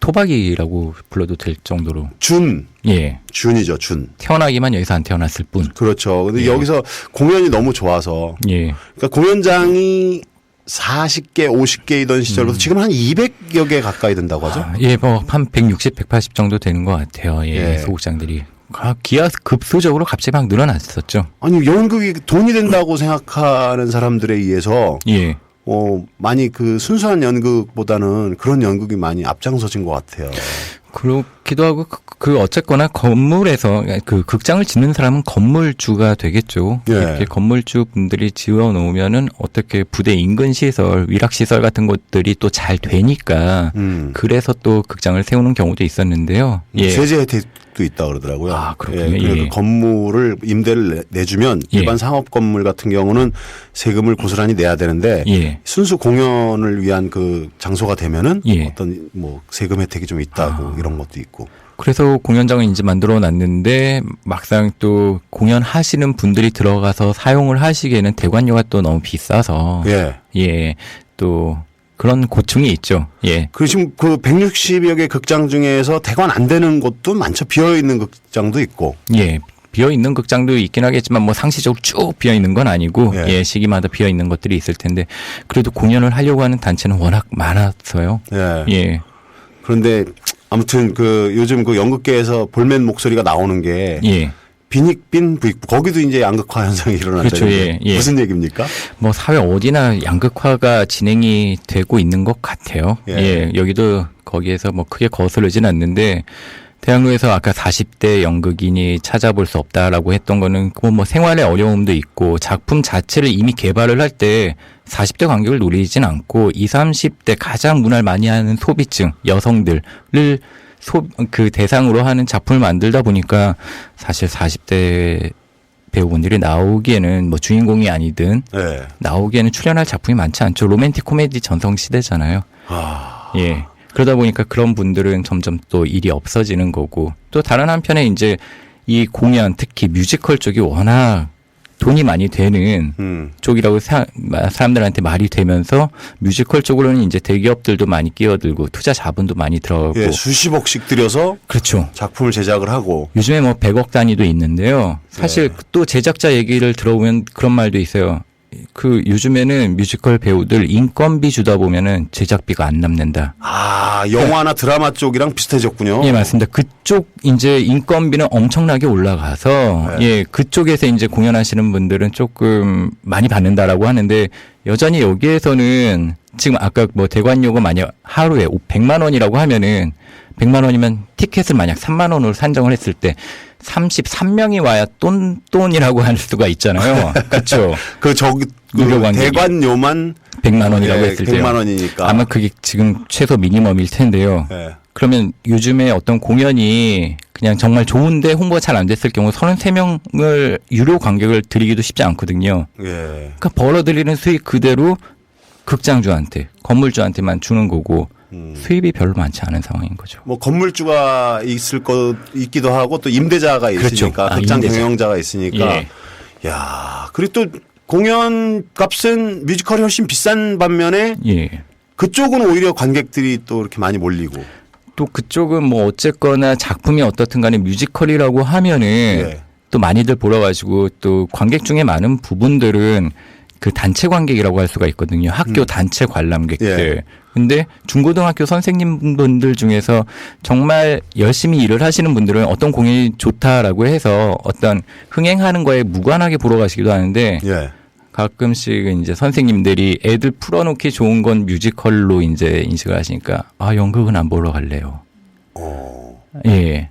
토박이라고 불러도 될 정도로 준이죠. 준. 태어나기만 여기서 안 태어났을 뿐. 그렇죠. 근데 예. 여기서 공연이 너무 좋아서 예. 그러니까 공연장이 40개, 50개이던 시절부터 지금 한 200여 개 가까이 된다고 하죠. 예, 한 160, 180 정도 되는 것 같아요. 예, 예. 소극장들이. 기하급수적으로 갑자기 막 늘어났었죠. 아니 연극이 돈이 된다고 생각하는 사람들에 의해서 예. 많이 순수한 연극보다는 그런 연극이 많이 앞장서진 것 같아요. 그렇기도 하고 어쨌거나 건물에서 극장을 짓는 사람은 건물주가 되겠죠. 예. 이렇게 건물주 분들이 지어 놓으면은 어떻게 부대 인근 시설, 위락 시설 같은 것들이 또 잘 되니까 그래서 또 극장을 세우는 경우도 있었는데요. 예. 세제 혜택도 있다 그러더라고요. 그렇군요. 예. 예. 건물을 임대를 내주면 예. 일반 상업 건물 같은 경우는 세금을 고스란히 내야 되는데 예. 순수 공연을 위한 그 장소가 되면은 예. 어떤 세금 혜택이 좀 있다고 이런 것도 있고. 그래서 공연장을 이제 만들어 놨는데 막상 또 공연하시는 분들이 들어가서 사용을 하시기에는 대관료가 또 너무 비싸서 예. 예. 또 그런 고충이 있죠. 예. 그 지금 그 160여 개 극장 중에서 대관 안 되는 곳도 많죠. 비어 있는 극장도 있고. 예. 비어 있는 극장도 있긴 하겠지만 뭐 상시적으로 쭉 비어 있는 건 아니고 예. 예, 시기마다 비어 있는 것들이 있을 텐데 그래도 공연을 하려고 하는 단체는 워낙 많아서요. 예. 예. 그런데 아무튼 그 요즘 그 연극계에서 볼멘 목소리가 나오는 게 예. 빈익빈 부익부 거기도 이제 양극화 현상이 일어난다는데 그렇죠. 예. 예. 무슨 얘기입니까? 뭐 사회 어디나 양극화가 진행이 되고 있는 것 같아요. 예. 예. 여기도 거기에서 뭐 크게 거스르진 않는데 대학로에서 아까 40대 연극인이 찾아볼 수 없다라고 했던 거는 뭐 생활의 어려움도 있고 작품 자체를 이미 개발을 할 때 40대 관객을 노리진 않고 20, 30대 가장 문화를 많이 하는 소비층 여성들을 그 대상으로 하는 작품을 만들다 보니까 사실 40대 배우분들이 나오기에는 뭐 주인공이 아니든 예. 나오기에는 출연할 작품이 많지 않죠. 로맨틱 코미디 전성 시대잖아요. 예. 그러다 보니까 그런 분들은 점점 또 일이 없어지는 거고 또 다른 한편에 이제 이 공연 특히 뮤지컬 쪽이 워낙 돈이 많이 되는 쪽이라고 사람들한테 말이 되면서 뮤지컬 쪽으로는 이제 대기업들도 많이 끼어들고 투자 자본도 많이 들어가고 예, 수십억씩 들여서 그렇죠. 작품을 제작을 하고 요즘에 뭐 100억 단위도 있는데요. 사실 네. 또 제작자 얘기를 들어보면 그런 말도 있어요. 그 요즘에는 뮤지컬 배우들 인건비 주다 보면은 제작비가 안 남는다. 아, 영화나 드라마 쪽이랑 비슷해졌군요. 예, 맞습니다. 그쪽 이제 인건비는 엄청나게 올라가서 네. 예, 그쪽에서 이제 공연하시는 분들은 조금 많이 받는다라고 하는데 여전히 여기에서는 지금 아까 뭐 대관료가 만약 하루에 100만 원이라고 하면은 100만 원이면 티켓을 만약 3만 원으로 산정을 했을 때 33명이 와야 똔똔이라고 할 수가 있잖아요. 그렇죠. 의료 관객이. 대관료만 100만 원이라고 예, 했을 때요. 100만 원이니까. 아마 그게 지금 최소 미니멈일 텐데요. 예. 그러면 요즘에 어떤 공연이 그냥 정말 좋은데 홍보가 잘 안 됐을 경우 33명을 유료 관객을 드리기도 쉽지 않거든요. 예. 그러니까 벌어들이는 수익 그대로 극장주한테, 건물주한테만 주는 거고 수입이 별로 많지 않은 상황인 거죠. 뭐 건물주가 있기도 하고 또 임대자가 그렇죠. 있으니까 아, 극장 임대자. 경영자가 있으니까 예. 야, 그리고 또 공연 값은 뮤지컬이 훨씬 비싼 반면에 예. 그쪽은 오히려 관객들이 또 이렇게 많이 몰리고. 또 그쪽은 뭐 어쨌거나 작품이 어떻든 간에 뮤지컬이라고 하면은 예. 또 많이들 보러 가시고 또 관객 중에 많은 부분들은 그 단체 관객이라고 할 수가 있거든요. 학교 단체 관람객들. 예. 근데 중고등학교 선생님분들 중에서 정말 열심히 일을 하시는 분들은 어떤 공연이 좋다라고 해서 어떤 흥행하는 거에 무관하게 보러 가시기도 하는데 예. 가끔씩 이제 선생님들이 애들 풀어놓기 좋은 건 뮤지컬로 이제 인식을 하시니까 아, 연극은 안 보러 갈래요. 예.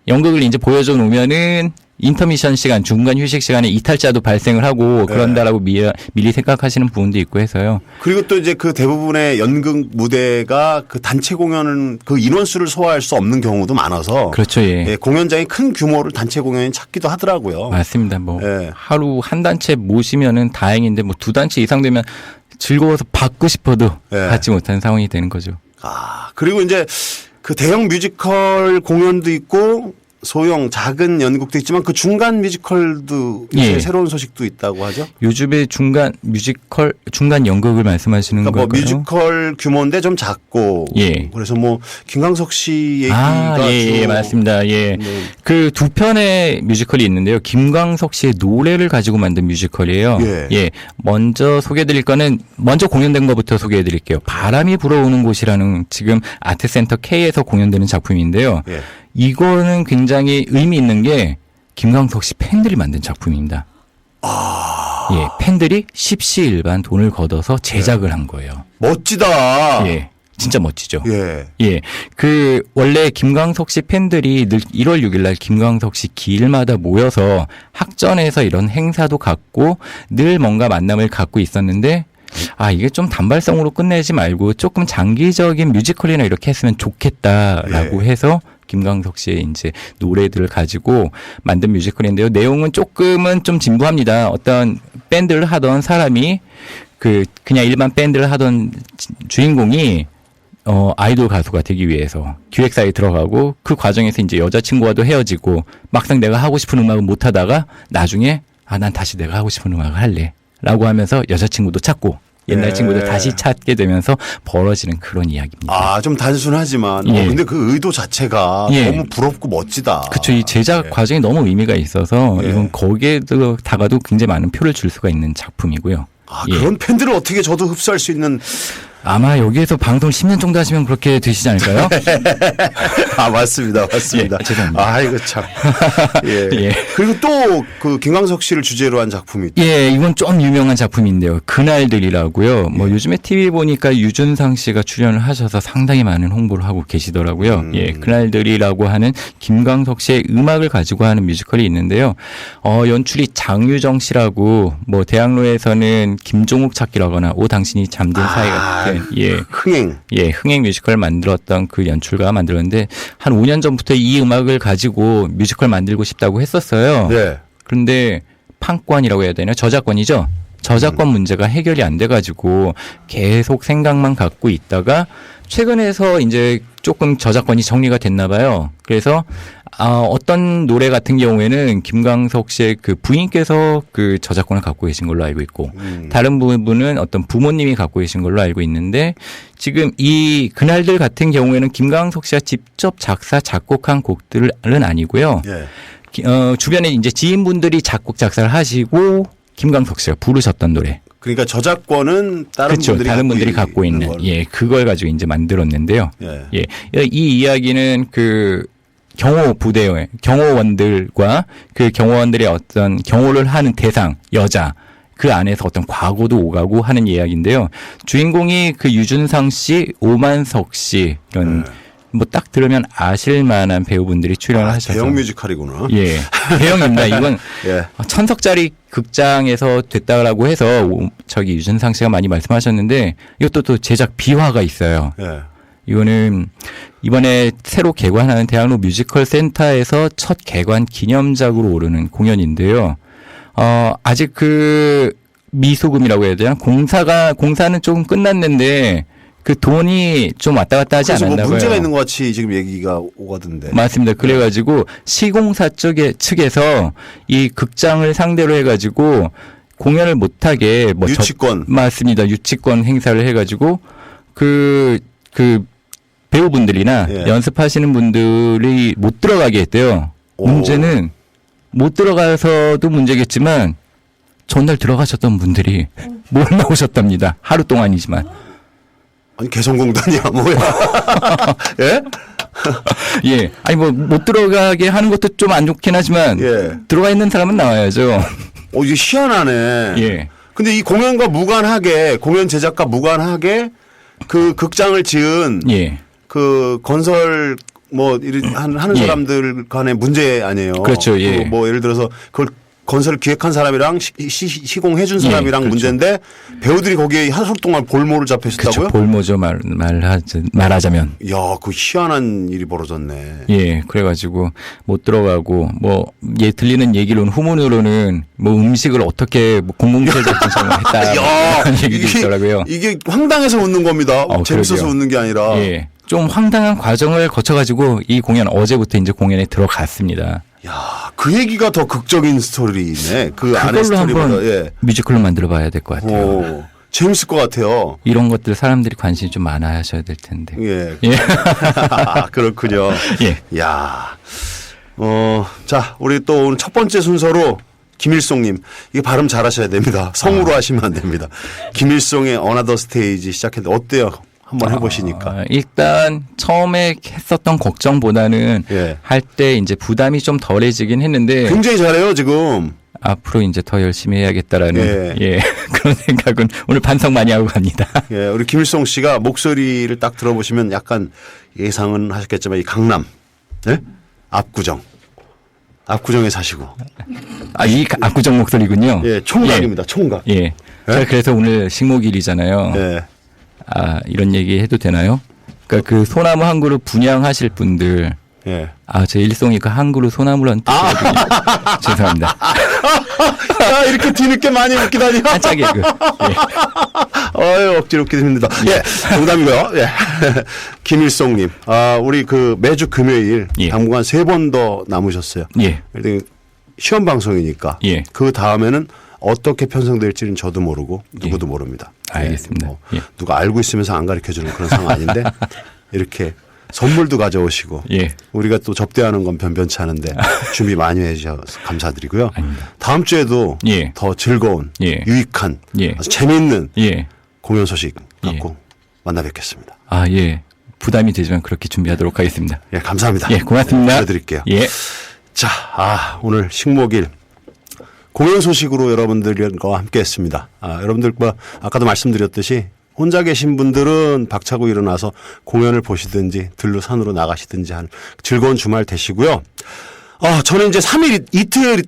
연극을 이제 보여줘 놓으면은 인터미션 시간, 중간 휴식 시간에 이탈자도 발생을 하고 그런다라고 미리 생각하시는 부분도 있고 해서요. 그리고 또 이제 그 대부분의 연극 무대가 그 단체 공연은 그 인원수를 소화할 수 없는 경우도 많아서. 그렇죠, 예. 예, 공연장이 큰 규모를 단체 공연이 찾기도 하더라고요. 맞습니다. 뭐 예. 하루 한 단체 모시면은 다행인데 뭐 두 단체 이상 되면 즐거워서 받고 싶어도 예. 받지 못하는 상황이 되는 거죠. 아, 그리고 이제 그 대형 뮤지컬 공연도 있고 소형 작은 연극도 있지만 그 중간 뮤지컬도 이제 예. 새로운 소식도 있다고 하죠. 요즘에 중간 뮤지컬, 중간 연극을 말씀하시는 그러니까 뭐 걸까요? 뮤지컬 규모인데 좀 작고. 예. 그래서 뭐 김광석 씨 얘기가 예, 맞습니다. 예. 네. 그 두 편의 뮤지컬이 있는데요. 김광석 씨의 노래를 가지고 만든 뮤지컬이에요. 예. 먼저 소개해드릴 거는 먼저 공연된 것부터 소개해드릴게요. 바람이 불어오는 곳이라는 지금 아트센터 K에서 공연되는 작품인데요. 예. 이거는 굉장히 의미 있는 게 김광석 씨 팬들이 만든 작품입니다. 예, 팬들이 십시일반 돈을 걷어서 제작을 한 거예요. 멋지다. 예, 진짜 멋지죠. 예. 예, 그 원래 김광석 씨 팬들이 늘 1월 6일 날 김광석 씨 기일마다 모여서 학전에서 이런 행사도 갖고 늘 뭔가 만남을 갖고 있었는데 아, 이게 좀 단발성으로 끝내지 말고 조금 장기적인 뮤지컬이나 이렇게 했으면 좋겠다라고 해서 김광석 씨의 이제 노래들을 가지고 만든 뮤지컬인데요. 내용은 조금은 좀 진부합니다. 어떤 밴드를 하던 사람이 그냥 일반 밴드를 하던 주인공이 아이돌 가수가 되기 위해서 기획사에 들어가고 그 과정에서 이제 여자친구와도 헤어지고 막상 내가 하고 싶은 음악을 못 하다가 나중에 난 다시 내가 하고 싶은 음악을 할래. 라고 하면서 여자친구도 찾고 옛날 예. 친구들 다시 찾게 되면서 벌어지는 그런 이야기입니다. 아, 좀 단순하지만 예. 근데 그 의도 자체가 예. 너무 부럽고 멋지다. 그렇죠. 이 제작 과정이 너무 의미가 있어서 예. 이건 거기에도 다가도 굉장히 많은 표를 줄 수가 있는 작품이고요. 아, 예. 그런 팬들을 어떻게 저도 흡수할 수 있는 아마 여기에서 방송 10년 정도 하시면 그렇게 되시지 않을까요? 아, 맞습니다. 맞습니다. 예, 죄송합니다. 아, 이거 참. 예. 예. 그리고 또 그 김광석 씨를 주제로 한 작품이 예, 이건 좀 유명한 작품인데요. 그날들이라고요. 뭐 요즘에 TV 보니까 유준상 씨가 출연을 하셔서 상당히 많은 홍보를 하고 계시더라고요. 예, 그날들이라고 하는 김광석 씨의 음악을 가지고 하는 뮤지컬이 있는데요. 연출이 장유정 씨라고 뭐 대학로에서는 김종욱 찾기라거나 오 당신이 잠든 사이 같은 예. 흥행. 예, 흥행 뮤지컬을 만들었던 그 연출가가 만들었는데 한 5년 전부터 이 음악을 가지고 뮤지컬 만들고 싶다고 했었어요. 네. 그런데 판권이라고 해야 되나? 저작권이죠. 저작권 문제가 해결이 안 돼가지고 계속 생각만 갖고 있다가 최근에서 이제 조금 저작권이 정리가 됐나 봐요. 그래서 어떤 노래 같은 경우에는 김광석 씨의 그 부인께서 그 저작권을 갖고 계신 걸로 알고 있고 다른 부분은 어떤 부모님이 갖고 계신 걸로 알고 있는데 지금 이 그날들 같은 경우에는 김광석 씨가 직접 작사 작곡한 곡들은 아니고요. 예. 주변에 이제 지인분들이 작곡 작사를 하시고 김광석 씨가 부르셨던 노래. 그러니까 저작권은 다른 그렇죠. 분들이 다른 분들이 갖고 있는 걸. 예, 그걸 가지고 이제 만들었는데요. 예. 예. 이 이야기는 그 경호 부대의 경호원들과 그 경호원들의 어떤 경호를 하는 대상 여자 그 안에서 어떤 과거도 오가고 하는 이야기인데요. 주인공이 그 유준상 씨, 오만석 씨 이런 뭐 딱 들으면 아실 만한 배우분들이 출연을 하셔서 대형 뮤지컬이구나. 예, 대형입니다. 이건 예. 천석짜리 극장에서 됐다라고 해서 저기 유준상 씨가 많이 말씀하셨는데 이것도 또 제작 비화가 있어요. 예. 이거는 이번에 새로 개관하는 대학로 뮤지컬 센터에서 첫 개관 기념작으로 오르는 공연인데요. 아직 그 미소금이라고 해야 되나? 공사는 조금 끝났는데 그 돈이 좀 왔다 갔다 하지 그래서 뭐 않았나 봐요. 문제가 있는 것 같이 지금 얘기가 오가던데. 맞습니다. 그래가지고 시공사 측에서 이 극장을 상대로 해가지고 공연을 못하게 뭐 유치권. 맞습니다. 유치권 행사를 해가지고 그 배우분들이나 예. 연습하시는 분들이 못 들어가게 했대요. 오. 문제는 못 들어가서도 문제겠지만 전날 들어가셨던 분들이 못 나오셨답니다. 하루 동안이지만. 아니 개성공단이야 뭐야? 예? 예. 아니 뭐 못 들어가게 하는 것도 좀 안 좋긴 하지만 예. 들어가 있는 사람은 나와야죠. 이게 희한하네. 예. 근데 이 공연과 무관하게 공연 제작과 무관하게 그 극장을 지은 예. 그 건설 뭐 하는 예. 사람들 간의 문제 아니에요. 그렇죠. 예. 뭐 예를 들어서 그걸 건설을 기획한 사람이랑 시공해 준 사람이랑 그렇죠. 문제인데 배우들이 거기에 하루 동안 볼모를 그렇죠. 잡혔다고요? 볼모죠 말하자면. 야, 그 희한한 일이 벌어졌네. 예. 그래가지고 못 들어가고 뭐 들리는 얘기로는 후문으로는 뭐 음식을 어떻게 뭐 공공시설 작품처럼 했다 이런 얘기도 있더라고요. 이게 황당해서 웃는 겁니다. 재밌어서 그러게요. 웃는 게 아니라. 예. 좀 황당한 과정을 거쳐가지고 이 공연 어제부터 이제 공연에 들어갔습니다. 야, 그 얘기가 더 극적인 스토리네. 그 안에 그걸로 스토리보다. 한번 예. 뮤지컬로 만들어봐야 될 것 같아요. 오, 재밌을 것 같아요. 이런 것들 사람들이 관심이 좀 많아 하셔야 될 텐데. 예. 예. 그렇군요. 예. 야, 자, 우리 또 오늘 첫 번째 순서로 김일송님, 이게 발음 잘하셔야 됩니다. 성우로 하시면 안 됩니다. 김일송의 어나더 스테이지 시작했는데 어때요? 한번 해보시니까. 일단 처음에 했었던 걱정보다는 예. 할 때 이제 부담이 좀 덜해지긴 했는데 굉장히 잘해요, 지금. 앞으로 이제 더 열심히 해야겠다라는 예. 그런 생각은 오늘 반성 많이 하고 갑니다. 예, 우리 김일송 씨가 목소리를 딱 들어보시면 약간 예상은 하셨겠지만 이 강남, 예? 압구정에 사시고. 이 압구정 목소리군요. 예, 총각입니다, 총각. 예. 제가 그래서 오늘 식목일이잖아요. 예. 이런 얘기 해도 되나요? 그러니까 그 소나무 한 그루 분양하실 분들 예. 제 일송이 그 한 그루 소나무란 뜻이거든요. 죄송합니다. 야, 이렇게 뒤늦게 많이 웃기다니. 한짝 개그. 예. 억지로 웃게 됩니다. 예, 농담이고요. 예. 김일송님, 우리 그 매주 금요일 예. 당분간 3번 더 남으셨어요. 예. 일단 시험 방송이니까. 예. 그 다음에는 어떻게 편성될지는 저도 모르고 누구도 모릅니다. 알겠습니다. 뭐 예. 누가 알고 있으면서 안 가르쳐주는 그런 상황 아닌데 이렇게 선물도 가져오시고 예. 우리가 또 접대하는 건 변변치 않은데 준비 많이 해주셔서 감사드리고요. 아닙니다. 다음 주에도 예. 더 즐거운 예. 유익한 예. 아주 재미있는 예. 공연 소식 갖고 만나 뵙겠습니다. 아, 예. 부담이 되지만 그렇게 준비하도록 하겠습니다. 예, 감사합니다. 예, 고맙습니다. 알려드릴게요. 예. 자, 오늘 식목일 공연 소식으로 여러분들과 함께 했습니다. 여러분들과 아까도 말씀드렸듯이 혼자 계신 분들은 박차고 일어나서 공연을 보시든지 들로 산으로 나가시든지 한 즐거운 주말 되시고요. 저는 이제 3일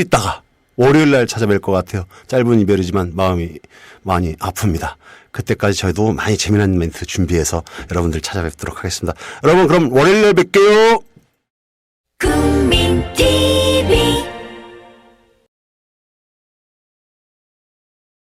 있다가 월요일 날 찾아뵐 것 같아요. 짧은 이별이지만 마음이 많이 아픕니다. 그때까지 저희도 많이 재미난 멘트 준비해서 여러분들 찾아뵙도록 하겠습니다. 여러분 그럼 월요일 날 뵐게요. 국민